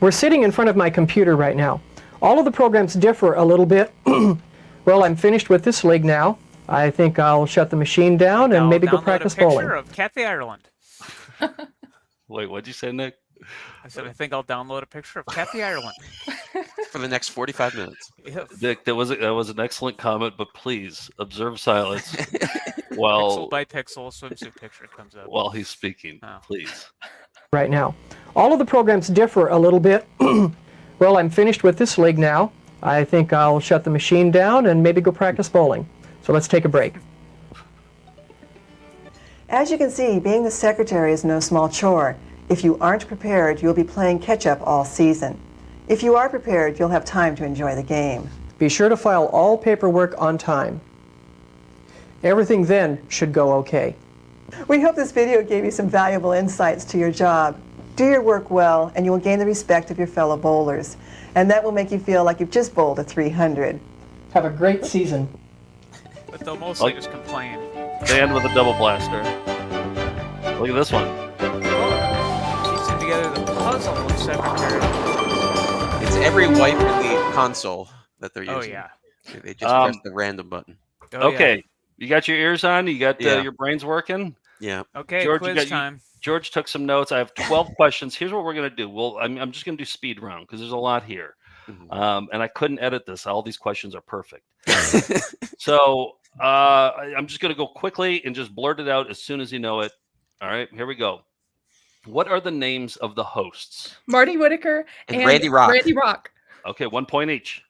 We're sitting in front of my computer right now. All of the programs differ a little bit. Well, I'm finished with this league now. I think I'll shut the machine down and maybe go practice bowling. Download a picture of Kathy Ireland. Wait, what'd you say, Nick? I said I think I'll download a picture of Kathy Ireland. For the next 45 minutes. Yep. Nick, that was an excellent comment, but please observe silence while Pixel by pixel swimsuit picture comes up. while he's speaking, please. Right now. All of the programs differ a little bit. Well, I'm finished with this league now. I think I'll shut the machine down and maybe go practice bowling. So let's take a break. As you can see, being the secretary is no small chore. If you aren't prepared, you'll be playing catch-up all season. If you are prepared, you'll have time to enjoy the game. Be sure to file all paperwork on time. Everything then should go okay. We hope this video gave you some valuable insights to your job. Do your work well, and you will gain the respect of your fellow bowlers. And that will make you feel like you've just bowled a 300. Have a great season. But they'll mostly just complain. They end with a double blaster. Look at this one. Piecing together the puzzle of secretary. It's every wipe in the console that they're using. Oh, yeah. They just press the random button. Okay. You got your ears on? You got your brains working? Yeah. Okay, George, quiz time. George took some notes. I have 12 questions. Here's what we're going to do. I'm just going to do speed round because there's a lot here. And I couldn't edit this. All these questions are perfect. So I'm just going to go quickly and just blurt it out as soon as you know it. All right, here we go. What are the names of the hosts? Marty Whitaker and Randy Rock. Randy Rock. Okay, 1 point each.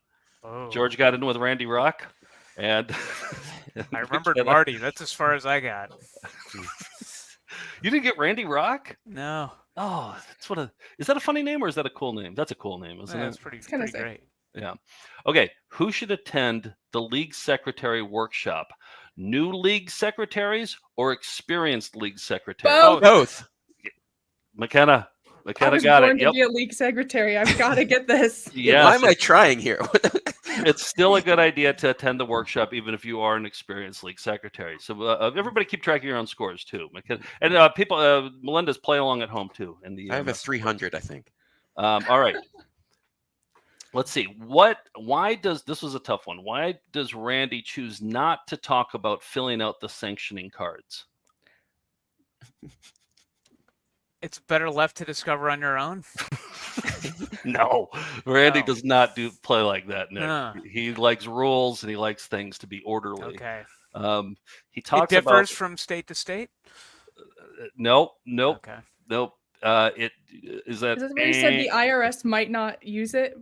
Oh. George got in with Randy Rock. And I remembered Marty. That's as far as I got. You didn't get Randy Rock? No. Oh, is that a funny name or is that a cool name? That's a cool name, isn't it? That's pretty great. Yeah. Okay. Who should attend the league secretary workshop? New league secretaries or experienced league secretaries? Both. McKenna I was got born it. to be a league secretary. I've got to get this. Yes. Why am I trying here? It's still a good idea to attend the workshop, even if you are an experienced league secretary. So everybody keep track of your own scores too. McKenna. And people, Melinda's play along at home too. I have a 300, I think. All right. Let's see. This was a tough one. Why does Randy choose not to talk about filling out the sanctioning cards? It's better left to discover on your own. No, Randy does not play like that. No, No. he likes rules and he likes things to be orderly. Okay. He talks It differs about from state to state. nope. Okay. It is that. Is this where you said the IRS might not use it?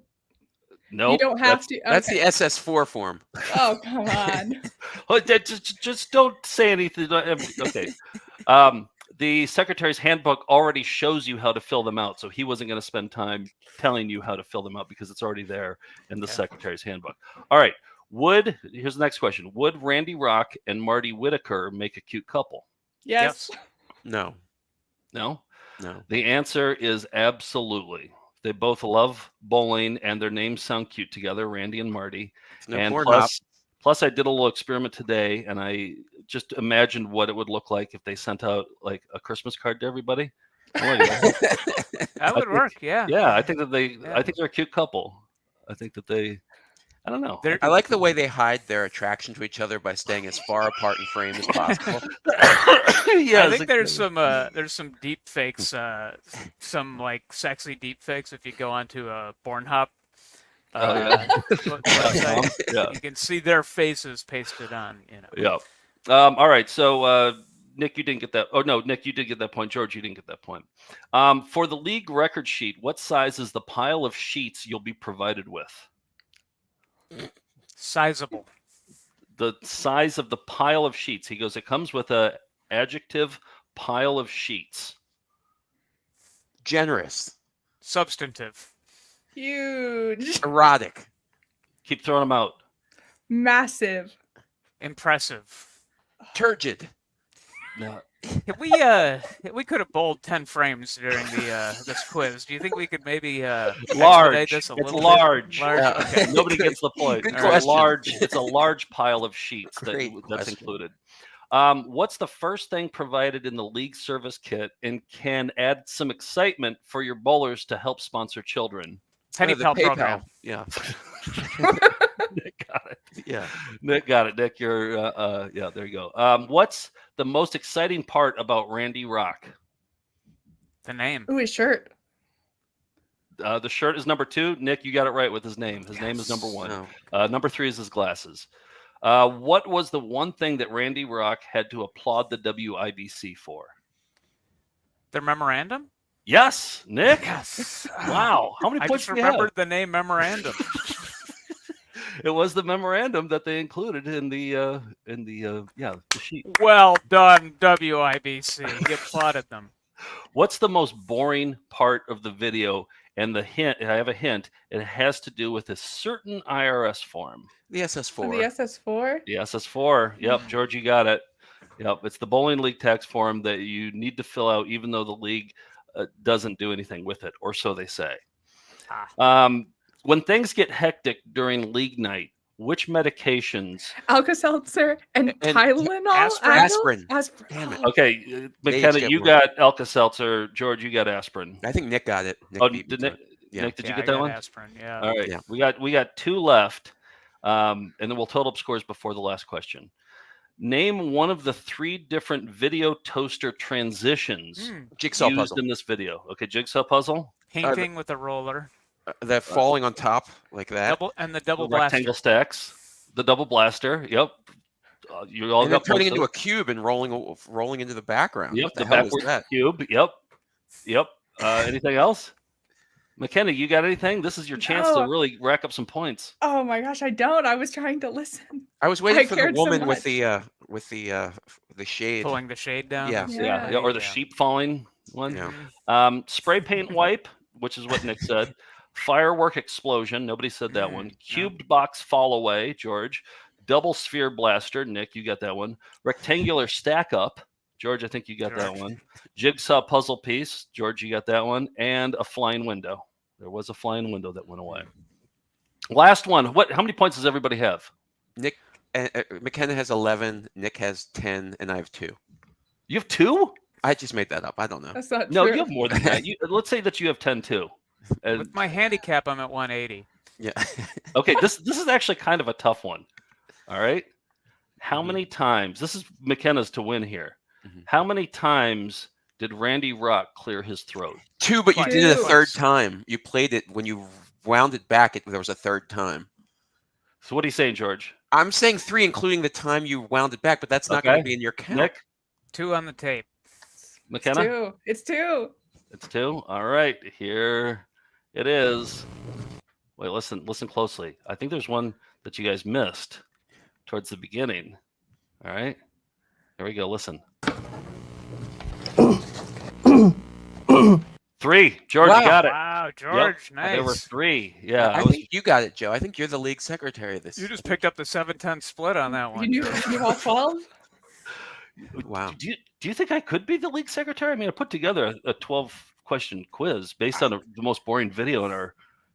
Nope. You don't have to. Okay. That's the SS4 form. Oh, come on. Just don't say anything. Okay. The Secretary's Handbook already shows you how to fill them out, so he wasn't going to spend time telling you how to fill them out because it's already there in the Secretary's Handbook. All right. Here's the next question. Would Randy Rock and Marty Whittaker make a cute couple? Yes. No. No? No. The answer is absolutely. They both love bowling, and their names sound cute together, Randy and Marty. No And Bornhop. plus, I did a little experiment today, and I just imagined what it would look like if they sent out like a Christmas card to everybody. That would work, yeah. Yeah, I think that I think they're a cute couple. I think that I don't know. I like the way they hide their attraction to each other by staying as far apart in frame as possible. I think there's some deep fakes, some like sexy deep fakes. If you go onto a Bornhop website, you can see their faces pasted on. Yeah. All right. So Nick, you didn't get that. Oh no, Nick, you did get that point. George, you didn't get that point. For the league record sheet, what size is the pile of sheets you'll be provided with? Sizable. The size of the pile of sheets. He goes, it comes with a adjective pile of sheets. Generous. Substantive. Huge. Erotic. Keep throwing them out. Massive. Impressive. Turgid. No. We could have bowled 10 frames during this quiz. Do you think we could maybe large? This a it's little large. Bit? Large. Okay. Nobody gets the point. Good All question. Large. It's a large pile of sheets that's question. included. What's the first thing provided in the league service kit and can add some excitement for your bowlers to help sponsor children? Penny The Pal PayPal. program. Yeah. Nick got it. Yeah. Nick got it. Nick, you're yeah. There you go. What's the most exciting part about Randy Rock? The name. Ooh, his shirt. The shirt is number 2. Nick, you got it right with his name. His name is number 1. Number 3 is his glasses. What was the one thing that Randy Rock had to applaud the WIBC for? Their memorandum? Yes, Nick. Yes. Wow. How many I points just do you have? remembered the name memorandum. It was the memorandum that they included in the the sheet. Well done, WIBC. You applauded them. What's the most boring part of the video? And the hint, I have a hint. It has to do with a certain IRS form. The SS4. The SS4? The SS4. Yep, George, you got it. Yep, it's the bowling league tax form that you need to fill out, even though the league doesn't do anything with it, or so they say. When things get hectic during league night, which medications? Alka-Seltzer and Tylenol? Aspirin. Aspirin. Damn it. Okay, McKenna, you got Alka-Seltzer. George, you got aspirin. I think Nick got it. Nick did Nick? Yeah. Nick, did you I get that got one? Aspirin, yeah. All right. Yeah. We got 2 left, and then we'll total up scores before the last question. Name one of the 3 different video toaster transitions Jigsaw used puzzle. in this video. Okay, jigsaw puzzle. Hinking with a roller. The falling on top like that. The double Rectangle blaster. stacks. The double blaster. Yep. You all And then got turning points. into a cube and rolling into the background. Yep. What The hell was backwards that? cube. Yep. Anything else? McKenna, you got anything? This is your chance to No. really rack up some points. Oh my gosh, I don't. I was trying to listen. I was waiting I for the cared so woman with much. the shade. Pulling the shade down. Yeah. Or the sheep falling one. Yeah. Spray paint wipe, which is what Nick said. Firework explosion. Nobody said that one. Cubed box fall away. George. Double sphere blaster. Nick, you got that one. Rectangular stack up. George, I think you got that one. Jigsaw puzzle piece. George, you got that one. And a flying window. There was a flying window that went away. Last one. How many points does everybody have? Nick McKenna has 11. Nick has 10, and I have 2. You have 2? I just made that up. I don't know. That's not No, true. you have more than that. Let's say that you have 10 too. With my handicap, I'm at 180. Yeah. Okay, this is actually kind of a tough one. All right. How many times? This is McKenna's to win here. How many times did Randy Rock clear his throat? 2, but you did it a third time. You played it when you wound it back. There was a third time. So what are you saying, George? I'm saying 3, including the time you wound it back, but that's not going to be in your count. Nick? 2 on the tape. McKenna? It's 2. It's 2. All right, here it is. Wait, listen closely. I think there's one that you guys missed towards the beginning. All right, here we go. Listen. 3. George, Wow. you got it. Wow, George, Yep. nice. There were 3. Yeah, I think you got it, Joe. I think you're the league secretary of this. You just picked up the 7-10 split on that one. You knew all 12? Wow. Do you think I could be the league secretary? I mean, I put together a 12-question quiz based on the most boring video in our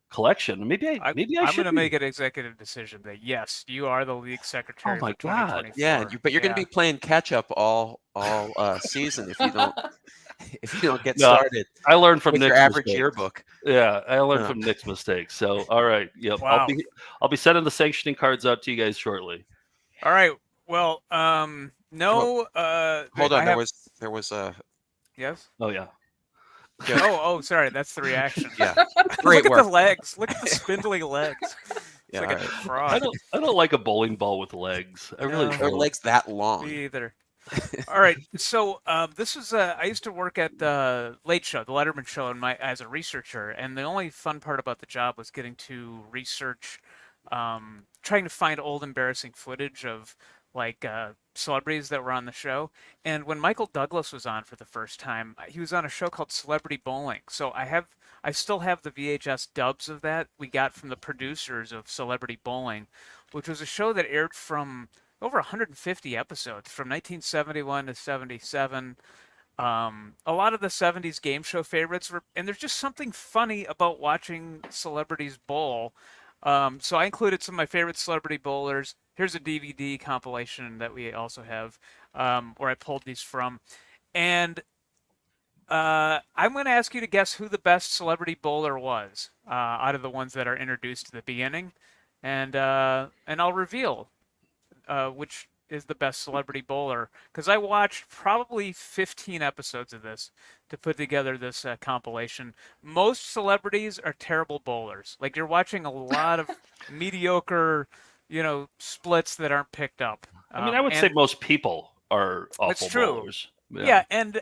collection. Maybe I I'm should going to be. make an executive decision that yes, you are the league secretary. Oh my for God. 2024. Yeah, but you're going to be playing catch up all season if you don't get started. I learned from with Nick's your average mistakes. yearbook. Yeah, I learned from Nick's mistakes. So, all right, yep. Wow. I'll be sending the sanctioning cards out to you guys shortly. All right. Well, no. Hold on, there was a. Yes. Oh yeah. Oh, sorry. That's the reaction. Yeah. Great Look work. at the legs. Look at the spindly legs. It's Yeah, like a all right. frog. I don't like a bowling ball with legs. I really Her don't. legs that long. Me either. All right. So this is I used to work at the Late Show, the Letterman Show, as a researcher, and the only fun part about the job was getting to research, trying to find old embarrassing footage of like celebrities that were on the show. And when Michael Douglas was on for the first time, he was on a show called Celebrity Bowling. So I still have the VHS dubs of that we got from the producers of Celebrity Bowling, which was a show that aired from over 150 episodes from 1971 to 77. A lot of the 70s game show favorites were, and there's just something funny about watching celebrities bowl. So I included some of my favorite celebrity bowlers. Here's a DVD compilation that we also have, where I pulled these from. And I'm going to ask you to guess who the best celebrity bowler was out of the ones that are introduced at the beginning. And I'll reveal which is the best celebrity bowler, because I watched probably 15 episodes of this to put together this compilation. Most celebrities are terrible bowlers. Like, you're watching a lot of mediocre, splits that aren't picked up. I mean, I would say most people are awful That's true. bowlers. Yeah, and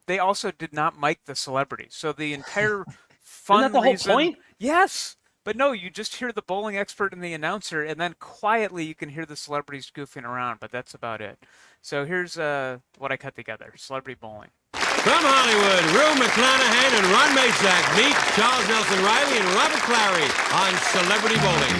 they also did not mic the celebrities. So the entire fun Isn't that the whole reason, point? Yes. But no, you just hear the bowling expert and the announcer, and then quietly you can hear the celebrities goofing around, but that's about it. So here's what I cut together. Celebrity bowling. From Hollywood, Rue McClanahan and Ron Maczak meet Charles Nelson Riley and Robert Clary on Celebrity Bowling.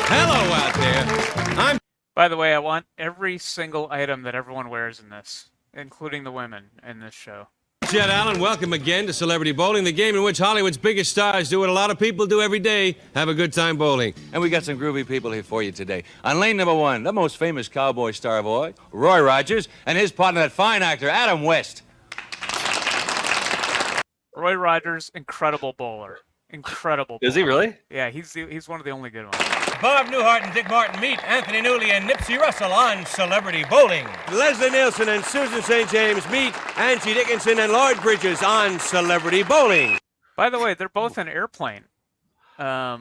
Hello out there. By the way, I want every single item that everyone wears in this, including the women in this show. Jed Allen, welcome again to Celebrity Bowling, the game in which Hollywood's biggest stars do what a lot of people do every day, have a good time bowling. And we got some groovy people here for you today. On lane number 1, the most famous cowboy star boy, Roy Rogers, and his partner, that fine actor, Adam West. Roy Rogers, incredible bowler. Incredible bowler. Is he really? Yeah, he's one of the only good ones. Bob Newhart and Dick Martin meet Anthony Newley and Nipsey Russell on Celebrity Bowling. Leslie Nielsen and Susan St. James meet Angie Dickinson and Lloyd Bridges on Celebrity Bowling. By the way, they're both in Airplane. I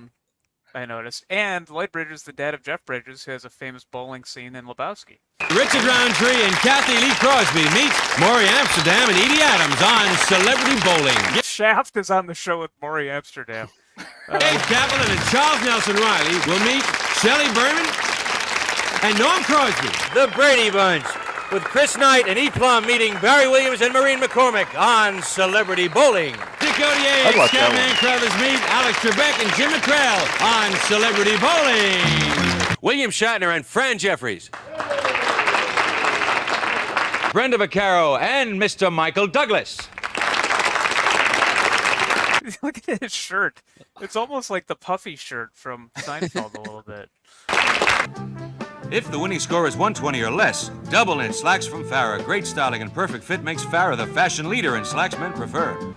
noticed. And Lloyd Bridges, the dad of Jeff Bridges, who has a famous bowling scene in Lebowski. Richard Roundtree and Kathy Lee Crosby meet Maury Amsterdam and Edie Adams on Celebrity Bowling. Shaft is on the show with Maury Amsterdam. Dave Kaplan and Charles Nelson Riley will meet Shelley Berman and Norm Crosby. The Brady Bunch, with Chris Knight and E. Plum meeting Barry Williams and Maureen McCormick on Celebrity Bowling. Dick Odier and Scatman Crothers meet Alex Trebek and Jim McCrell on Celebrity Bowling. William Shatner and Fran Jeffries. Brenda Vaccaro and Mr. Michael Douglas. Look at his shirt. It's almost like the puffy shirt from Seinfeld a little bit. If the winning score is 120 or less, double in slacks from Farrah. Great styling and perfect fit makes Farrah the fashion leader in slacks men prefer.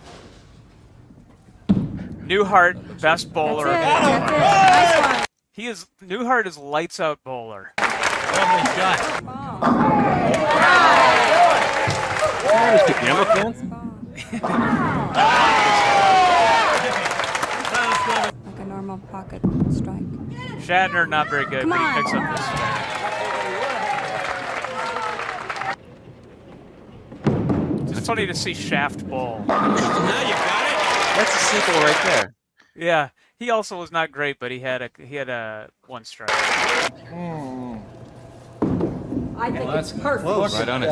Newhart, best bowler of all time. Newhart is lights out bowler. Lovely shot. Camera fans? Like a normal pocket strike. Shatner, not very good, Come but he on. picks up this strike. It's funny to see Shaft bowl. Now you got it. That's a sequel right there. Yeah, he also was not great, but he had a one strike. I think it's perfect. Right on it.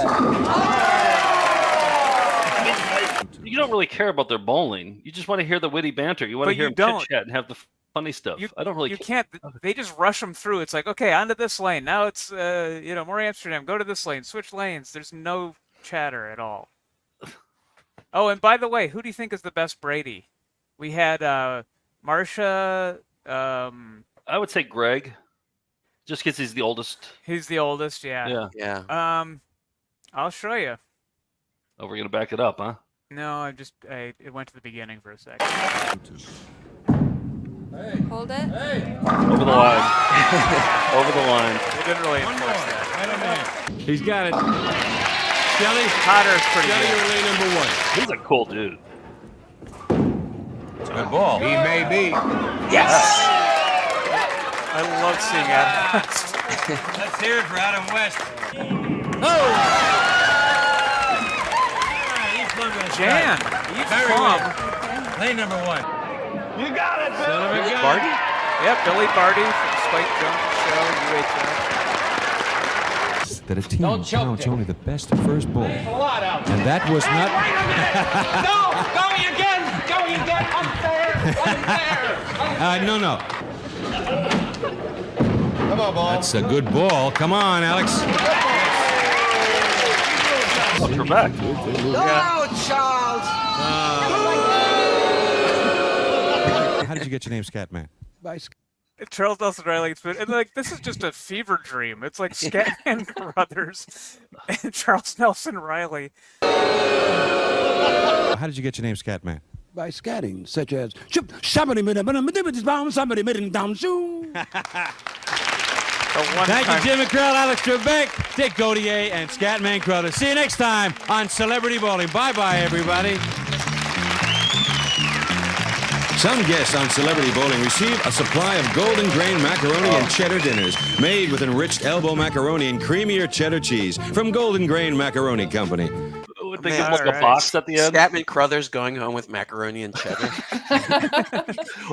You don't really care about their bowling. You just want to hear the witty banter. You want to But hear you them don't. chit-chat and have the funny stuff. I don't really You care. can't. They just rush them through. It's like, okay, onto this lane. Now it's more Amsterdam. Go to this lane. Switch lanes. There's no chatter at all. Oh, and by the way, who do you think is the best Brady? We had Marsha. I would say Greg, just because he's the oldest. He's the oldest. Yeah. Yeah. I'll show you. Oh, we're gonna back it up, huh? No, it went to the beginning for a second. Hold it. Over the line. Over the line. They didn't really enforce that. He's got it. Shelly, Potter's pretty Shelly, good. you're lane number 1. He's a cool dude. It's a good ball. He may be. Yes. I love seeing Adam West. Let's hear it for Adam West. Jan, Very Plum. well. Lane number 1. You got it, Son of a gun. Barty? Yep, Billy Barty from Spike Jones Show, UHF. That a team counts only the best first ball. A lot out. And that was not... No! Going again! Going again! Unfair! No. Come on, ball. That's a good ball. Come on, Alex. Oh, you're back. No, Charles! How did you get your name, Scatman? Charles Nelson Riley, and like this is just a fever dream. It's like Scatman Crothers and Charles Nelson Riley. How did you get your name, Scatman? By scatting, such as somebody made a somebody made a down shoe. Thank you, Jim McCrell, Alex Trebek, Dick Gautier, and Scatman Crothers. See you next time on Celebrity Bowling. Bye-bye, everybody. Some guests on Celebrity Bowling receive a supply of golden grain macaroni and cheddar dinners made with enriched elbow macaroni and creamier cheddar cheese from Golden Grain Macaroni Company. Would they give like a box at the end? Scatman Crothers going home with macaroni and cheddar.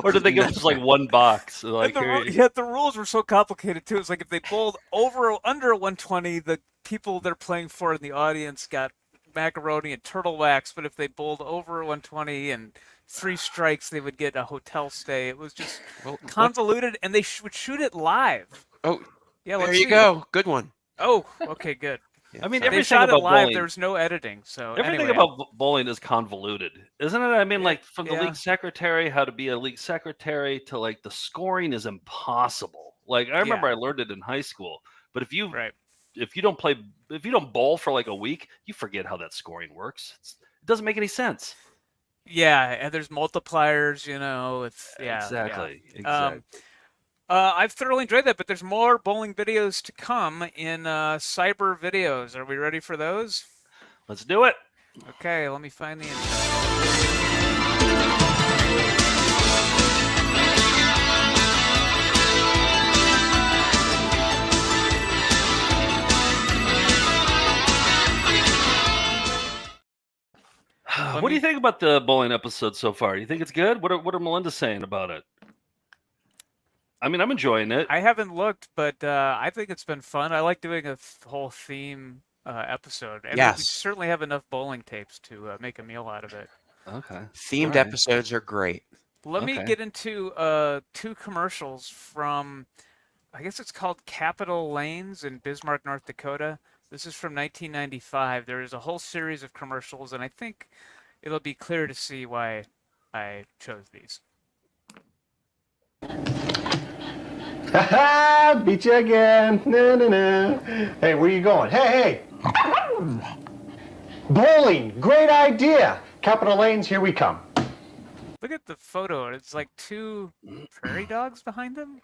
Or did they give just like one box? Like, The rules were so complicated too. It's like if they bowled under 120, the people they're playing for in the audience got macaroni and turtle wax, but if they bowled over 120 and 3 strikes, they would get a hotel stay. It was just convoluted, and they would shoot it live. Oh, yeah, there you go. Good one. Oh, okay, good. I mean, they everything shot it about live. bowling, There was no editing, so everything anyway. about bowling is convoluted, isn't it? I mean, like from the Yeah. league secretary, how to be a league secretary, to like the scoring is impossible. Like I remember I learned it in high school, but if you don't bowl for like a week, you forget how that scoring works. It doesn't make any sense. Yeah, and there's multipliers, it's Exactly. I've thoroughly enjoyed that, but there's more bowling videos to come in cyber videos. Are we ready for those? Let's do it. Okay, let me find the intro. What do you think about the bowling episode so far? Do you think it's good? What are Melinda saying about it? I mean, I'm enjoying it. I haven't looked, but I think it's been fun. I like doing a whole theme episode. And we certainly have enough bowling tapes to make a meal out of it. Okay. Themed episodes are great. Let me get into 2 commercials from, I guess it's called Capitol Lanes in Bismarck, North Dakota. This is from 1995. There is a whole series of commercials, and I think it'll be clear to see why I chose these. Ha beat you again. No. Hey, where you going? Hey. Bowling, great idea. Capitol Lanes, here we come. Look at the photo. It's like 2 prairie dogs behind them.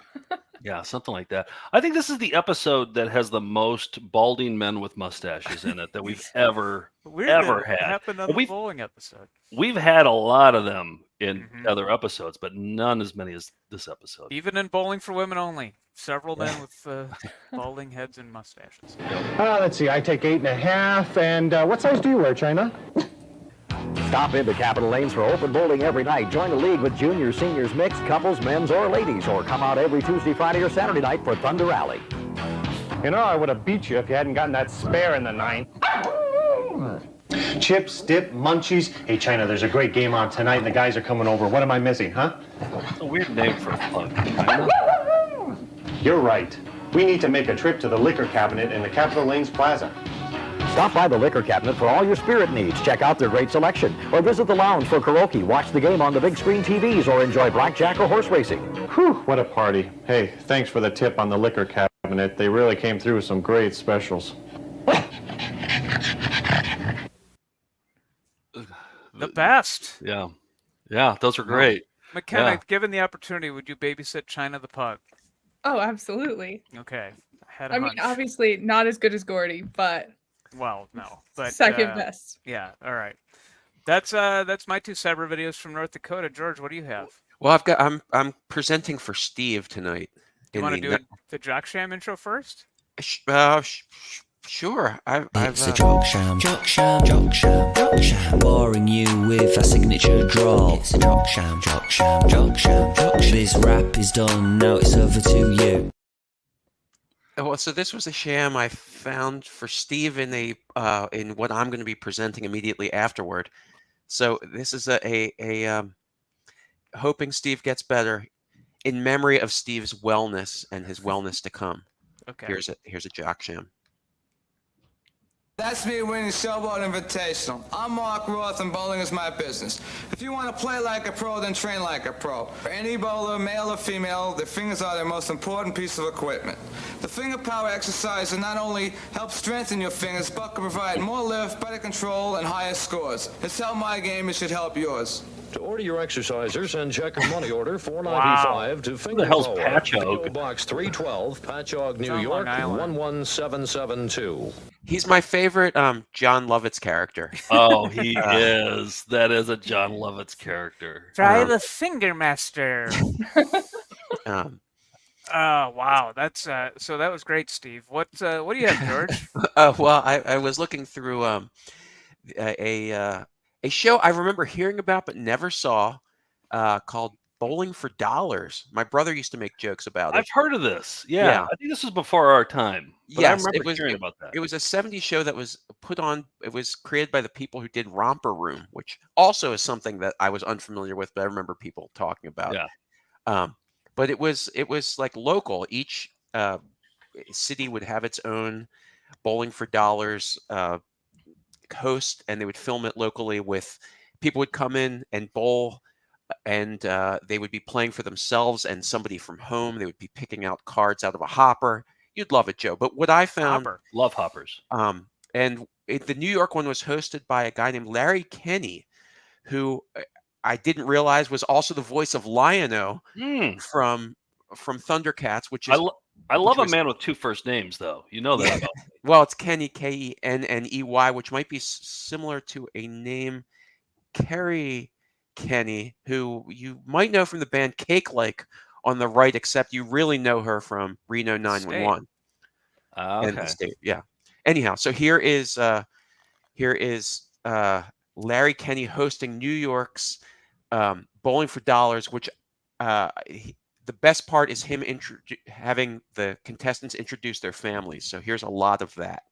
Yeah, something like that. I think this is the episode that has the most balding men with mustaches in it that we've ever Weird ever that it had. happened on And the bowling episode. we've had a lot of them in other episodes, but none as many as this episode. Even in Bowling for Women Only, several men with balding heads and mustaches. Let's see, I take 8.5, and what size do you wear, China? Stop into Capital Lanes for open bowling every night. Join the league with juniors, seniors, mixed, couples, men's, or ladies. Or come out every Tuesday, Friday, or Saturday night for Thunder Rally. You know, I would have beat you if you hadn't gotten that spare in the 9th. Chips, dip, munchies. Hey, China, there's a great game on tonight, and the guys are coming over. What am I missing, huh? It's a weird name for a pug. You're right. We need to make a trip to the liquor cabinet in the Capital Lanes Plaza. Stop by the liquor cabinet for all your spirit needs. Check out their great selection. Or visit the lounge for karaoke, watch the game on the big screen TVs, or enjoy blackjack or horse racing. Whew, what a party. Hey, thanks for the tip on the liquor cabinet. They really came through with some great specials. The best. Yeah. Yeah, those are great. McKenna, Yeah. given the opportunity, would you babysit China the pug? Oh, absolutely. Okay. I mean, obviously not as good as Gordy, but Well, no, but second best. Yeah. All right. That's my 2 cyber videos from North Dakota. George, what do you have? Well, I'm presenting for Steve tonight. You want to do the Jock Sham intro first? Sure. It's a jock sham, jock sham, jock sham, jock sham. Boring you with a signature drop. It's a jock sham, jock sham, jock sham, jock sham. This rap is done, now it's over to you. Well, so this was a sham I found for Steve in in what I'm going to be presenting immediately afterward. So this is a hoping Steve gets better in memory of Steve's wellness and his wellness to come. Okay. Here's a jock sham. That's me winning Showboat Invitational. I'm Mark Roth and bowling is my business. If you want to play like a pro, then train like a pro. For any bowler, male or female, their fingers are their most important piece of equipment. The finger power exercise not only help strengthen your fingers, but can provide more lift, better control, and higher scores. It's helped my game, it should help yours. To order your exercisers and check your money order, $4.95 to Finger Who the hell's Power. Patchogue? PO Box 312, Patchogue, New York, 11772. He's my favorite John Lovitz character. Oh, he is. That is a John Lovitz character. Try the Finger Master. Oh wow, that's so that was great, Steve. What do you have, George? Well, I was looking through a show I remember hearing about but never saw called Bowling for Dollars. My brother used to make jokes about it. I've heard of this. Yeah. I think this was before our time. But I Yes, remember hearing about that. It was a 70s show that was put on. It was created by the people who did Romper Room, which also is something that I was unfamiliar with, but I remember people talking about. Yeah. But it was like local. Each city would have its own Bowling for Dollars host, and they would film it locally. With people would come in and bowl, and they would be playing for themselves and somebody from home. They would be picking out cards out of a hopper. You'd love it, Joe. But what I found, love hoppers. And the New York one was hosted by a guy named Larry Kenny, who I didn't realize was also the voice of Lion-O from Thundercats, which is I love a man with 2 first names, though. You know that. About me. Well, it's Kenny, Kenney, which might be similar to a name, Kerry Kenny, who you might know from the band Cake Like on the right, except you really know her from Reno 911. Okay. And the state, yeah. Anyhow, so here is Larry Kenny hosting New York's Bowling for Dollars, which the best part is him having the contestants introduce their families. So here's a lot of that.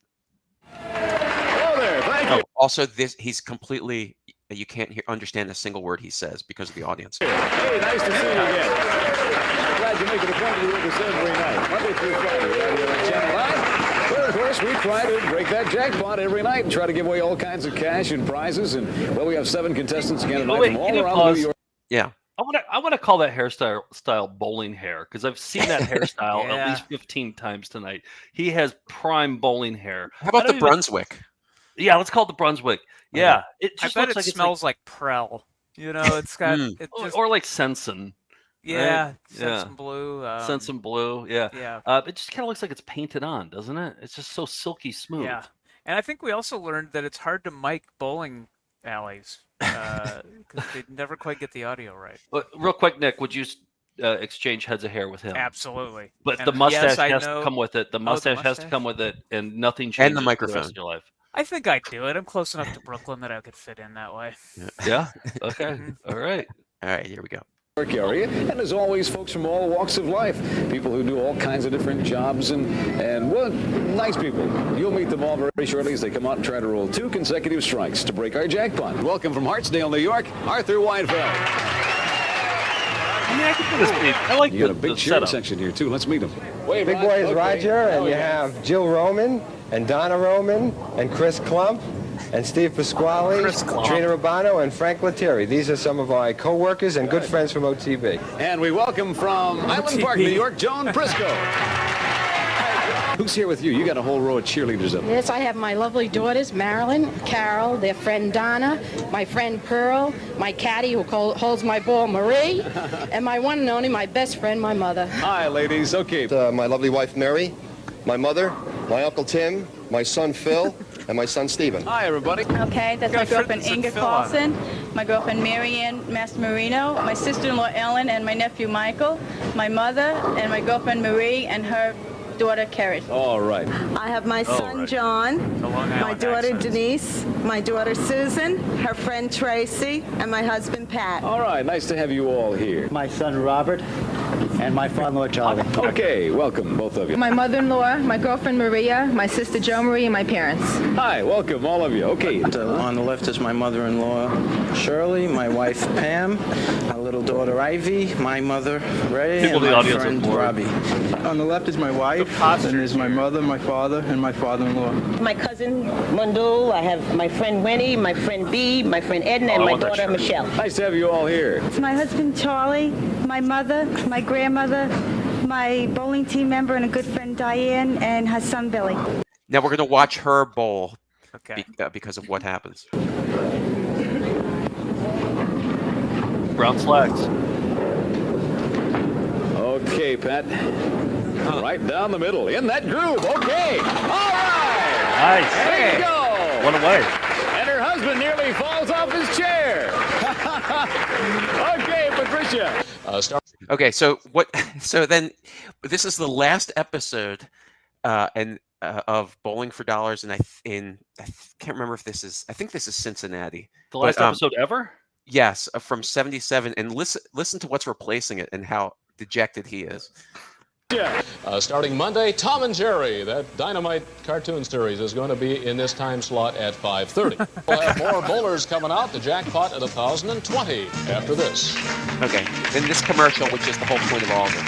Hello there, thank you. Also, he's completely, you can't understand a single word he says because of the audience. Hey, nice to see you again. I'm glad you make it a point to do this every night, Monday through Friday, right here on Channel 9. Well, of course, we try to break that jackpot every night and try to give away all kinds of cash and prizes. And, well, we have 7 contestants again tonight from all around New York. Yeah. I want to call that hairstyle bowling hair, because I've seen that hairstyle at least 15 times tonight. He has prime bowling hair. How about the Brunswick? Yeah, let's call it the Brunswick. Yeah, I bet it smells like Prel. You know, it's got it just or like Sensen. yeah, Right? Sensen Blue. Sensen Blue. Yeah. Yeah. It just kind of looks like it's painted on, doesn't it? It's just so silky smooth. Yeah, and I think we also learned that it's hard to mic bowling alleys because they never quite get the audio right. Real quick, Nick, would you exchange heads of hair with him? Absolutely. But And the mustache yes, I has to know- come with it. The Oh, the mustache has to mustache? come with it, and nothing changes And the for microphone. rest of your life. I think I'd do it. I'm close enough to Brooklyn that I could fit in that way. Yeah. Okay. All right. All right, here we go. York area, and as always, folks from all walks of life, people who do all kinds of different jobs, and well, nice people. You'll meet them all very shortly as they come out and try to roll 2 consecutive strikes to break our jackpot. Welcome from Hartsdale, New York, Arthur Weinfeld. I mean, I can put this big. I like You got a the big cheer setup. section here too. Let's meet them. Big boy is Roger, and you have Jill Roman, and Donna Roman, and Chris Klump, and Steve Pasquale, Trina Urbano, and Frank Lettieri. These are some of my co-workers and good friends from OTB. And we welcome from Island Park, New York, Joan Prisco. Who's here with you? You got a whole row of cheerleaders up there. Yes, I have my lovely daughters, Marilyn, Carol, their friend Donna, my friend Pearl, my caddy who holds my ball, Marie, and my one and only, my best friend, my mother. Hi, ladies. Okay. My lovely wife, Mary, my mother, my Uncle Tim, my son, Phil, and my son, Stephen. Hi, everybody. Okay, that's my girlfriend Inga Carlson, my girlfriend Marianne Mastromarino, my sister-in-law Ellen, and my nephew Michael, my mother, and my girlfriend Marie, and her daughter Carrie. All right. I have my son John, my daughter Denise, my daughter Susan, her friend Tracy, and my husband Pat. All right. Nice to have you all here. My son Robert and my father-in-law Charlie. Okay. Welcome, both of you. My mother-in-law, my girlfriend Maria, my sister Jo Marie, and my parents. Hi. Welcome, all of you. Okay. On the left is my mother-in-law Shirley, my wife Pam, my little daughter Ivy, my mother Ray, People in and the my audience are friend bored. Robbie. On the left is my wife, and there's my mother, my father, and my father-in-law. My cousin Mundul, I have my friend Winnie, my friend Bee, my friend Edna, and my daughter Michelle. Nice to have you all here. It's my husband Charlie, my mother, my grandmother, my bowling team member, and a good friend Diane, and her son Billy. Now we're going to watch her bowl because of what happens. Brown slacks. Okay, Pat. Right down the middle. In that groove. Okay. All right. Nice. There you go. One away. And her husband nearly falls off his chair. Okay, Patricia. Okay, so what? So then, this is the last episode, of Bowling for Dollars, and I can't remember if this is. I think this is Cincinnati. The last episode ever? Yes, from '77, and listen to what's replacing it and how dejected he is. Yeah. Starting Monday, Tom and Jerry, that dynamite cartoon series, is going to be in this time slot at 5:30. We'll have more bowlers coming out, the jackpot at 1,020 after this. Okay, then this commercial, which is the whole point of all of it.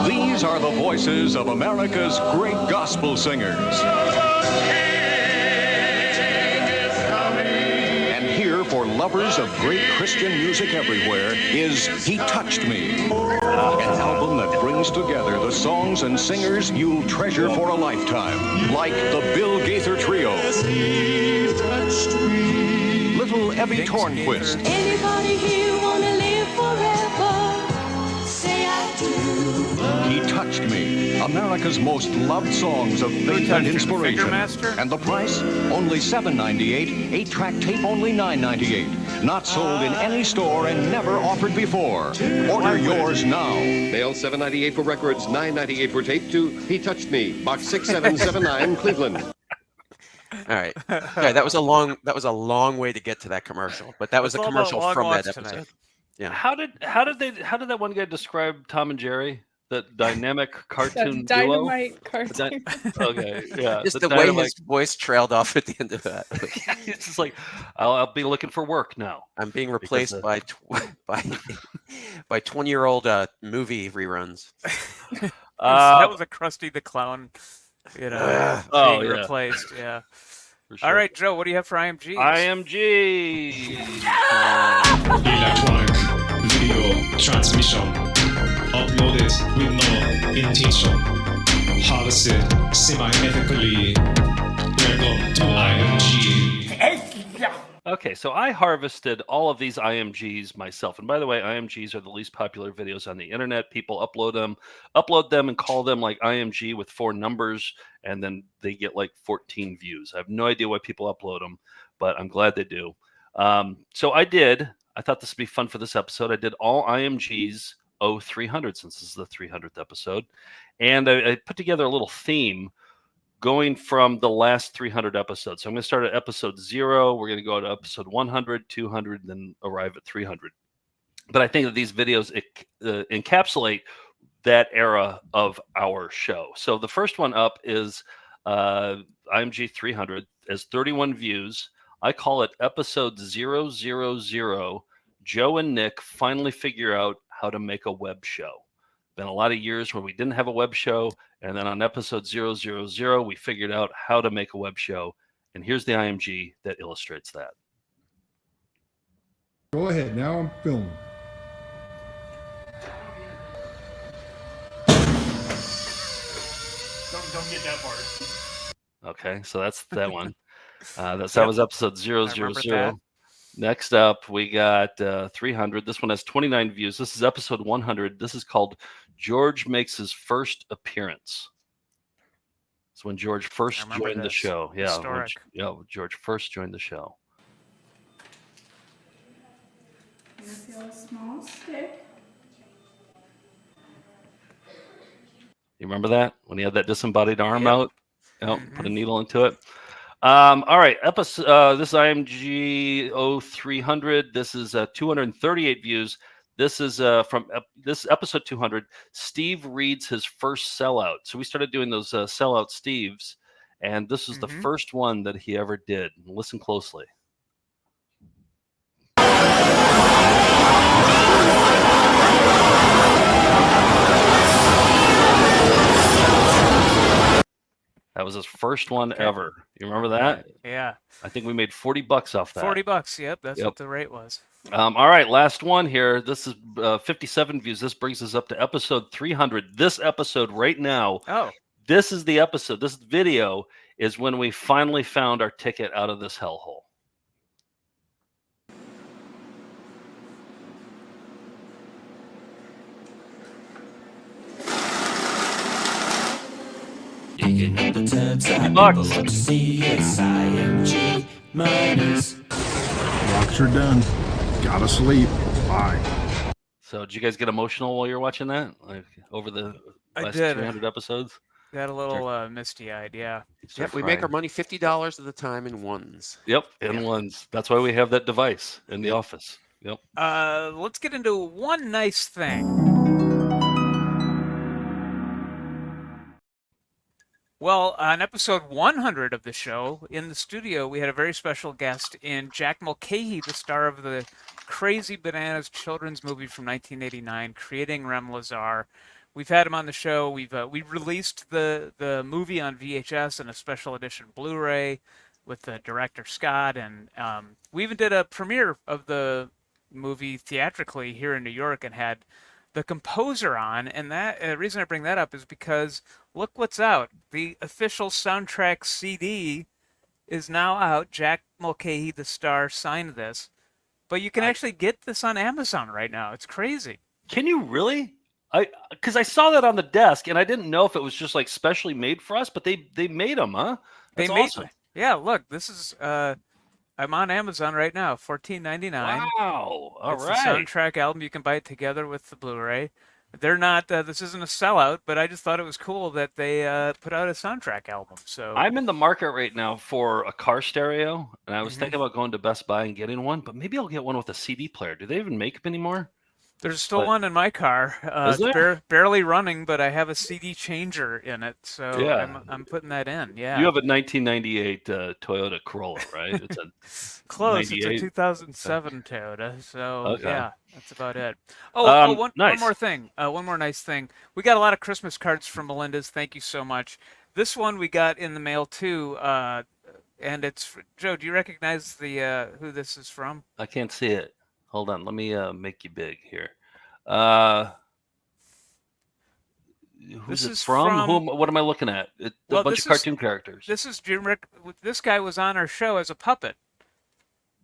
These are the voices of America's great gospel singers. And here, for lovers of great Christian music everywhere, is He Touched Me, an album that brings together the songs and singers you'll treasure for a lifetime, like the Bill Gaither Trio, Little Ebby Tornquist, Anybody here wanna live forever? Say I do. He Touched Me, America's most loved songs of faith and inspiration. And the price? Only $7.98, 8-track tape only $9.98. Not sold in any store and never offered before. Order yours now. Mail $7.98 for records, $9.98 for tape to He Touched Me, Box 6779, Cleveland. All right. Yeah, that was a long way to get to that commercial, but that was a commercial from that episode. Tonight. Yeah. How did that one guy describe Tom and Jerry? That dynamic cartoon That duo? dynamite cartoon. Okay, yeah. Just the way his voice trailed off at the end of that. It's just like, I'll be looking for work now. I'm being replaced by 20-year-old movie reruns. That was a Krusty the Clown, being yeah. replaced. Yeah. Sure. All right, Joe, what do you have for IMG? IMG. Video transmission uploaded with no intention. harvested semi-ethically. Welcome to IMG. Okay, so I harvested all of these IMGs myself. And by the way, IMGs are the least popular videos on the internet. People upload them and call them like IMG with 4 numbers, and then they get like 14 views. I have no idea why people upload them, but I'm glad they do. So I thought this would be fun for this episode. I did all IMGs 0300 since this is the 300th episode. And I put together a little theme going from the last 300 episodes. So I'm going to start at episode 0. We're going to go to episode 100, 200, and then arrive at 300. But I think that these videos encapsulate that era of our show. So the first one up is IMG 300 has 31 views. I call it episode 000. Joe and Nick finally figure out how to make a web show. Been a lot of years where we didn't have a web show, and then on episode 000 we figured out how to make a web show, and here's the IMG that illustrates that. Go ahead, now I'm filming. Don't get that part. Okay, so that's that one. That was episode 000. Next up, we got 300. This one has 29 views. This is episode 100. This is called George Makes His First Appearance. It's when George first joined the show. Yeah, George first joined the show. Here's your small stick. You remember that? When he had that disembodied arm out? Put a needle into it. All right, this is IMG 0300. This is 238 views. This is from this episode 200. Steve reads his first sellout. So we started doing those sellout Steves, and this was the first one that he ever did. Listen closely. That was his first one ever. You remember that? Yeah. I think we made $40 off that. $40. Yep, that's what the rate was. All right, last one here. This is 57 views. This brings us up to episode 300. This episode right now. Oh. This is the episode. This video is when we finally found our ticket out of this hellhole. Digging up the turds, people to see IMG miners. Rocks are done. Gotta sleep. Bye. So, did you guys get emotional while you were watching that? Like over the last 300 episodes? Got a little misty-eyed, yeah. Yep, we make our money $50 at a time in ones. Yep, in ones. That's why we have that device in the office. Yep. Let's get into one nice thing. Well, on episode 100 of the show, in the studio, we had a very special guest in Jack Mulcahy, the star of the Crazy Bananas children's movie from 1989, Creating Rem Lazar. We've had him on the show. We released the movie on VHS and a special edition Blu-ray with the director Scott, and we even did a premiere of the movie theatrically here in New York and had the composer on, and that the reason I bring that up is because look what's out. The official soundtrack CD is now out. Jack Mulcahy, the star, signed this, but you can actually get this on Amazon right now. It's crazy. Can you really? Because I saw that on the desk, and I didn't know if it was just like specially made for us, but they made them, huh? That's awesome. Yeah, look, this is I'm on Amazon right now, $14.99. Wow! All it's right. It's a soundtrack album. You can buy it together with the Blu-ray. They're not. This isn't a sellout, but I just thought it was cool that they put out a soundtrack album. So I'm in the market right now for a car stereo, and I was thinking about going to Best Buy and getting one, but maybe I'll get one with a CD player. Do they even make them anymore? There's still one in my car. Is there? It's barely running, but I have a CD changer in it, so Yeah. I'm putting that in. Yeah. You have a 1998 Toyota Corolla, right? It's a close. 98. It's a 2007 Toyota. So Okay. yeah, that's about it. One nice. more thing. One more nice thing. We got a lot of Christmas cards from Melinda's. Thank you so much. This one we got in the mail too, and it's Joe. Do you recognize the who this is from? I can't see it. Hold on, let me make you big here. Who's This it is from? from- What am I looking at? A bunch of cartoon characters. This is Jim Rick. This guy was on our show as a puppet.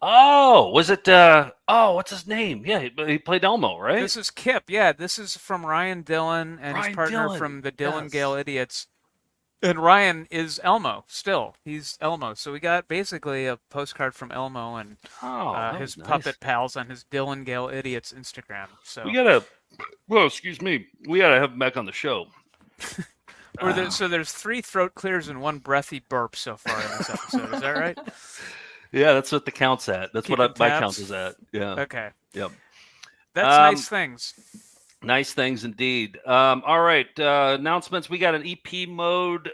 Oh, was it? What's his name? Yeah, he played Elmo, right? This is Kip. Yeah, this is from Ryan Dillon and his Ryan partner Dillon, from the Dillon yes. Gale Idiots. And Ryan is Elmo still. He's Elmo. So we got basically a postcard from Elmo and that his was nice. puppet pals on his Dillon Gale Idiots Instagram. So We gotta. Well, excuse me. We gotta have him back on the show. so there's 3 throat clears and 1 breathy burp so far in this episode. Is that right? Yeah, that's what the count's at. That's Keeping what my tabs? count is at. Yeah. Okay. Yep. That's nice things. Nice things indeed. All right. Announcements. We got an EP mode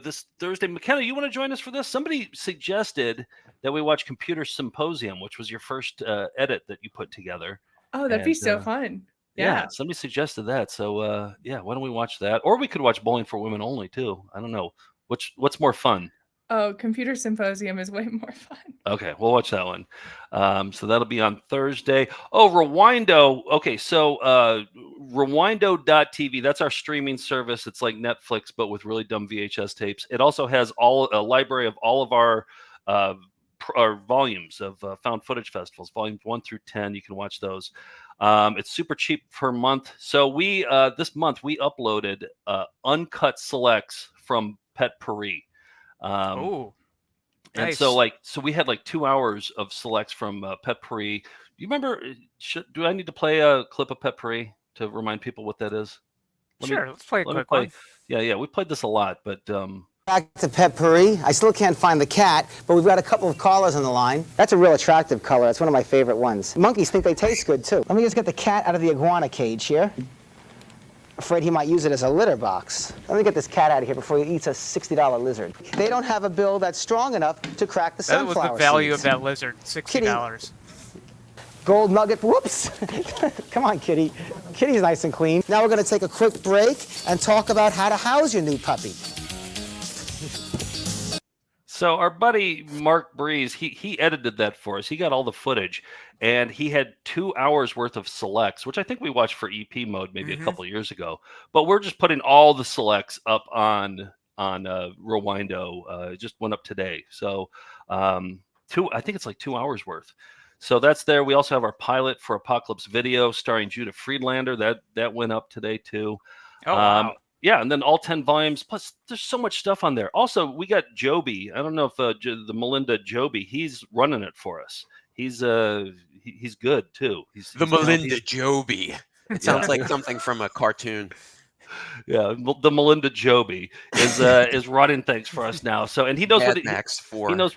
this Thursday. McKenna, you want to join us for this? Somebody suggested that we watch Computer Symposium, which was your first edit that you put together. Oh, that'd be And, so fun. Yeah. Somebody suggested that. So why don't we watch that? Or we could watch Bowling for Women Only too. I don't know. What's more fun? Oh, Computer Symposium is way more fun. Okay, we'll watch that one. So that'll be on Thursday. Oh, Rewindo. Okay, so Rewindo.tv. That's our streaming service. It's like Netflix, but with really dumb VHS tapes. It also has a library of all of our volumes of found footage festivals, volumes 1 through 10. You can watch those. It's super cheap per month. So we this month we uploaded uncut selects from Pet Paris. Oh, and nice. so we had 2 hours of selects from Pet Paris. You remember? Do I need to play a clip of Pet Paris to remind people what that is? Let's play a quick one. Yeah, we played this a lot, but Back to Pet Paris. I still can't find the cat, but we've got a couple of callers on the line. That's a real attractive color. That's one of my favorite ones. Monkeys think they taste good, too. Let me just get the cat out of the iguana cage here. Afraid he might use it as a litter box. Let me get this cat out of here before he eats a $60 lizard. They don't have a bill that's strong enough to crack the That was sunflower the value seeds. of that lizard, $60. Gold nugget, whoops. Come on, Kitty. Kitty's nice and clean. Now we're gonna take a quick break and talk about how to house your new puppy. So our buddy Mark Breeze, he edited that for us. He got all the footage, and he had 2 hours worth of selects, which I think we watched for EP mode maybe a couple of years ago. But we're just putting all the selects up on Rewindo. It just went up today. So I think it's 2 hours worth. So that's there. We also have our pilot for Apocalypse Video starring Judah Friedlander. That went up today too. Oh, wow. Yeah, and then all 10 volumes. Plus, there's so much stuff on there. Also, we got Joby. I don't know if the Melinda Joby. He's running it for us. He's good too. He's Melinda Joby. It sounds like something from a cartoon. Yeah, the Melinda Joby is running things for us now. So, and he knows Mad what Max 4. he knows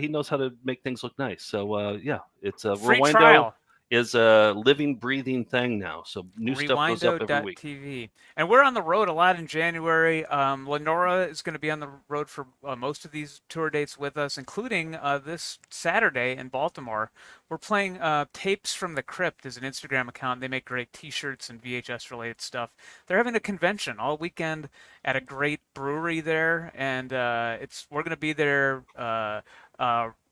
he knows how to make things look nice. So it's a Free Rewindo trial. is a living, breathing thing now. So new stuff goes up every week. Rewindo.tv. And we're on the road a lot in January. Lenora is going to be on the road for most of these tour dates with us, including this Saturday in Baltimore. We're playing Tapes from the Crypt as an Instagram account. They make great T-shirts and VHS-related stuff. They're having a convention all weekend at a great brewery there, and we're going to be there.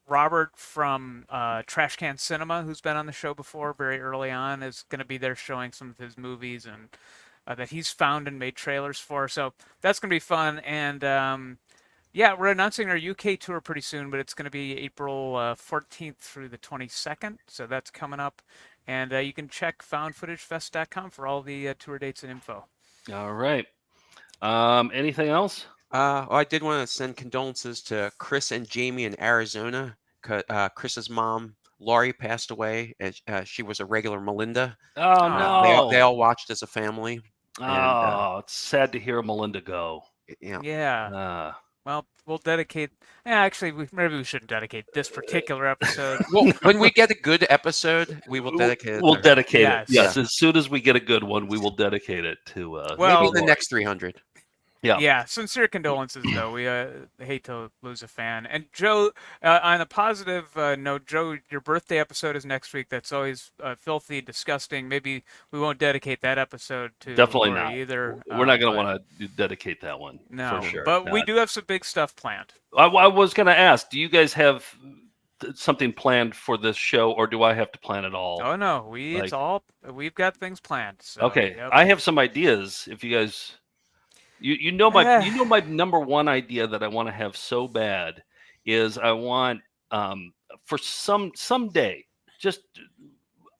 Robert from Trash Can Cinema, who's been on the show before very early on, is going to be there showing some of his movies and that he's found and made trailers for. So that's going to be fun. And we're announcing our UK tour pretty soon, but it's going to be April 14th through the 22nd. So that's coming up. And you can check foundfootagefest.com for all the tour dates and info. All right. Anything else? I did want to send condolences to Chris and Jamie in Arizona. Chris's mom, Laurie, passed away. She was a regular Melinda. Oh, no. They all watched as a family. It's sad to hear Melinda go. Yeah. Well, we'll dedicate. Actually, maybe we shouldn't dedicate this particular episode. Well, when we get a good episode, we will dedicate it. We'll dedicate it. Yes, Yeah. as soon as we get a good one, we will dedicate it to. Maybe the next 300. Yeah. Sincere condolences, though. We hate to lose a fan. And Joe, on a positive note, Joe, your birthday episode is next week. That's always filthy, disgusting. Maybe we won't dedicate that episode to Definitely Lori not. either. We're not going to want to dedicate that one. No, for sure. but we Not. do have some big stuff planned. I was going to ask, do you guys have something planned for this show, or do I have to plan it all? Oh no, we've got things planned. So, Okay, yep. I have some ideas. If you guys You know my number one idea that I want to have so bad is I want for someday just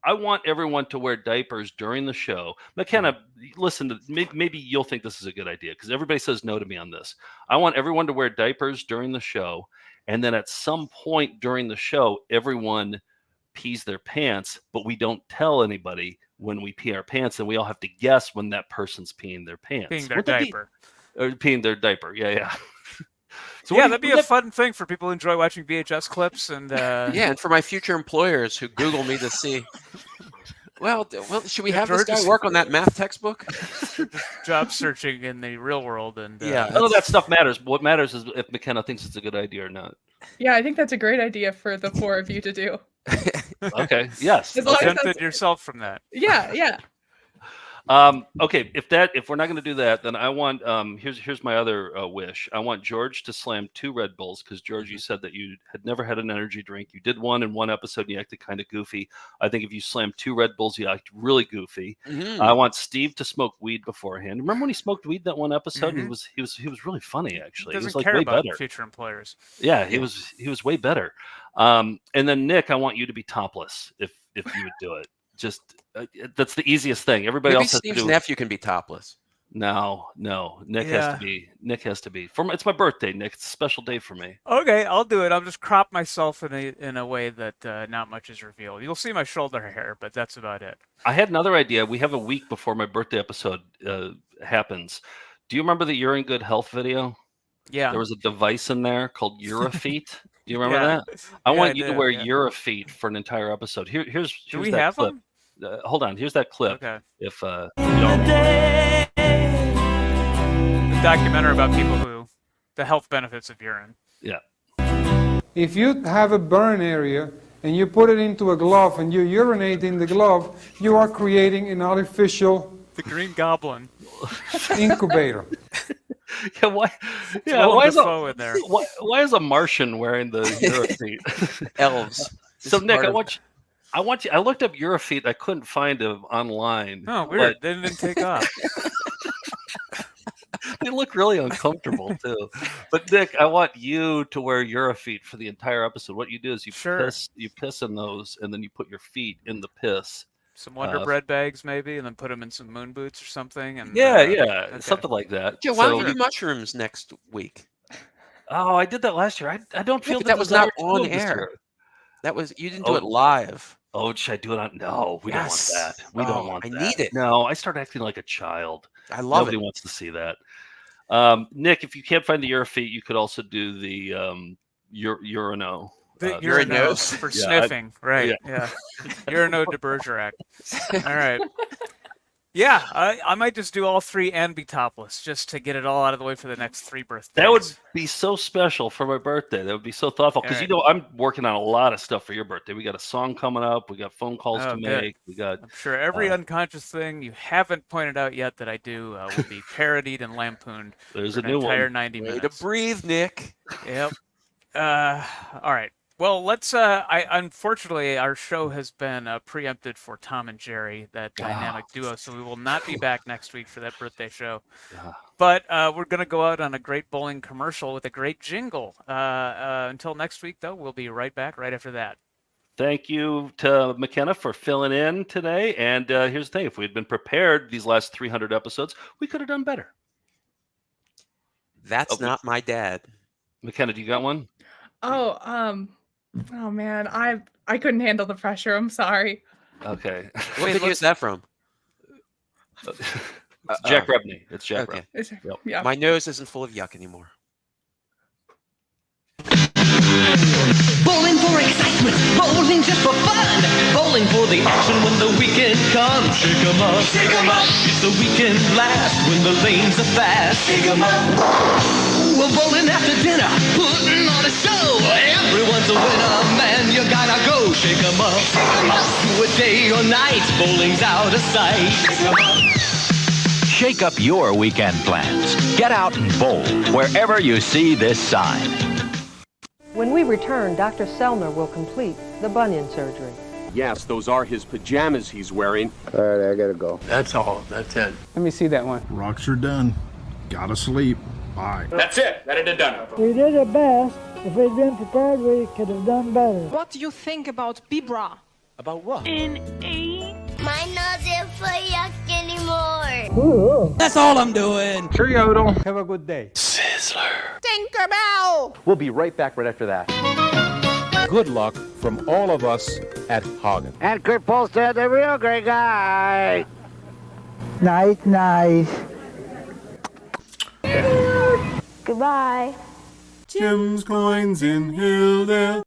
I want everyone to wear diapers during the show. McKenna, listen to maybe you'll think this is a good idea because everybody says no to me on this. I want everyone to wear diapers during the show, and then at some point during the show, everyone pees their pants, but we don't tell anybody when we pee our pants, and we all have to guess when that person's peeing their pants. Peeing their diaper. Or peeing their diaper. Yeah. So yeah, that'd be a fun thing for people who enjoy watching VHS clips and yeah, and for my future employers who Google me to see. Well, should we have this guy work on that math textbook? Job searching in the real world, and none of that stuff matters. What matters is if McKenna thinks it's a good idea or not. Yeah, I think that's a great idea for the four of you to do. Okay. Yes. Exempted yourself from that. Yeah. Okay, if we're not going to do that, then I want here's my other wish. I want George to slam 2 Red Bulls because George, you said that you had never had an energy drink. You did one in one episode and you acted kind of goofy. I think if you slam 2 Red Bulls, you act really goofy. I want Steve to smoke weed beforehand. Remember when he smoked weed that one episode? And he was really funny actually. He doesn't was like care way about better. future employers. Yeah, he was way better. And then Nick, I want you to be topless if you would do it. Just that's the easiest thing. Everybody Maybe else has Steve's to do. nephew can be topless. No. Nick has to be. Nick has to be. It's my birthday, Nick. It's a special day for me. Okay, I'll do it. I'll just crop myself in a way that not much is revealed. You'll see my shoulder hair, but that's about it. I had another idea. We have a week before my birthday episode happens. Do you remember the You're in Good Health video? Yeah. There was a device in there called Eurofeet. Do you remember that? I want you to wear Eurofeet for an entire episode. Here's do we that have clip. them? Hold on. Here's that clip. Okay. If The documentary about the health benefits of urine. Yeah. If you have a burn area and you put it into a glove and you urinate in the glove, you are creating an artificial The Green Goblin incubator. Yeah, why? Yeah, why is a Martian wearing the Eurofeet? Elves. So Nick, I want you. I looked up Eurofeet. I couldn't find them online. Oh, weird. They didn't take off. They look really uncomfortable too. But Nick, I want you to wear Eurofeet for the entire episode. What you do is you piss in those, and then you put your feet in the piss. Some Wonder Bread bags, maybe, and then put them in some moon boots or something. And okay. Something like that. Joe, why don't we do mushrooms next week? Oh, I did that last year. I don't feel that was not on air. You didn't do it live. Oh, should I do it on? No, we don't want that. We don't want that. I need it. No, I start acting like a child. I love Nobody wants to see that. Nick, if you can't find the Eurofeet, you could also do the Urino. The Urinos for sniffing, right? Yeah. Urino de Bergerac. All right. Yeah, I might just do all 3 and be topless just to get it all out of the way for the next 3 birthdays. That would be so special for my birthday. That would be so thoughtful because I'm working on a lot of stuff for your birthday. We got a song coming up. We got phone calls to make. We got. I'm sure every unconscious thing you haven't pointed out yet that I do will be parodied and lampooned. There's for a new entire one. 90 minutes. Way to breathe, Nick. Yep. All right. Well, let's. Unfortunately, our show has been preempted for Tom and Jerry, that dynamic duo. So we will not be back next week for that birthday show. But we're going to go out on a great bowling commercial with a great jingle. Until next week, though, we'll be right back right after that. Thank you to McKenna for filling in today. And here's the thing: if we had been prepared these last 300 episodes, we could have done better. That's not my dad. McKenna, do you got one? Oh man, I couldn't handle the pressure. I'm sorry. Okay. What video is that from? It's Jack Rebney. It's Jack Rebney. Yep. Yeah. My nose isn't full of yuck anymore. Bowling for excitement, bowling just for fun. Bowling for the action when the weekend comes. Shake 'em up, shake 'em up. It's the weekend blast when the lanes are fast. Shake 'em up. We're bowling after dinner, putting on a show. Everyone's a winner, man, you gotta go. Shake 'em up, shake 'em up. Do it day or night, bowling's out of sight. Shake 'em up. Shake up your weekend plans. Get out and bowl wherever you see this sign. When we return, Dr. Selner will complete the bunion surgery. Yes, those are his pajamas he's wearing. All right, I gotta go. That's all. That's it. Let me see that one. Rocks are done. Gotta sleep. Bye. That's it. That it done. We did our best. If we'd been prepared, we could have done better. What do you think about Bibra? About what? In A. Mine not there for yuck anymore. Ooh. That's all I'm doing. Cheerio. Have a good day. Tinkerbell. We'll be right back right after that. Good luck from all of us at Hagen. And Kurt Polster, the real great guy. Night, night. Goodbye. Jim's coins in Hilda.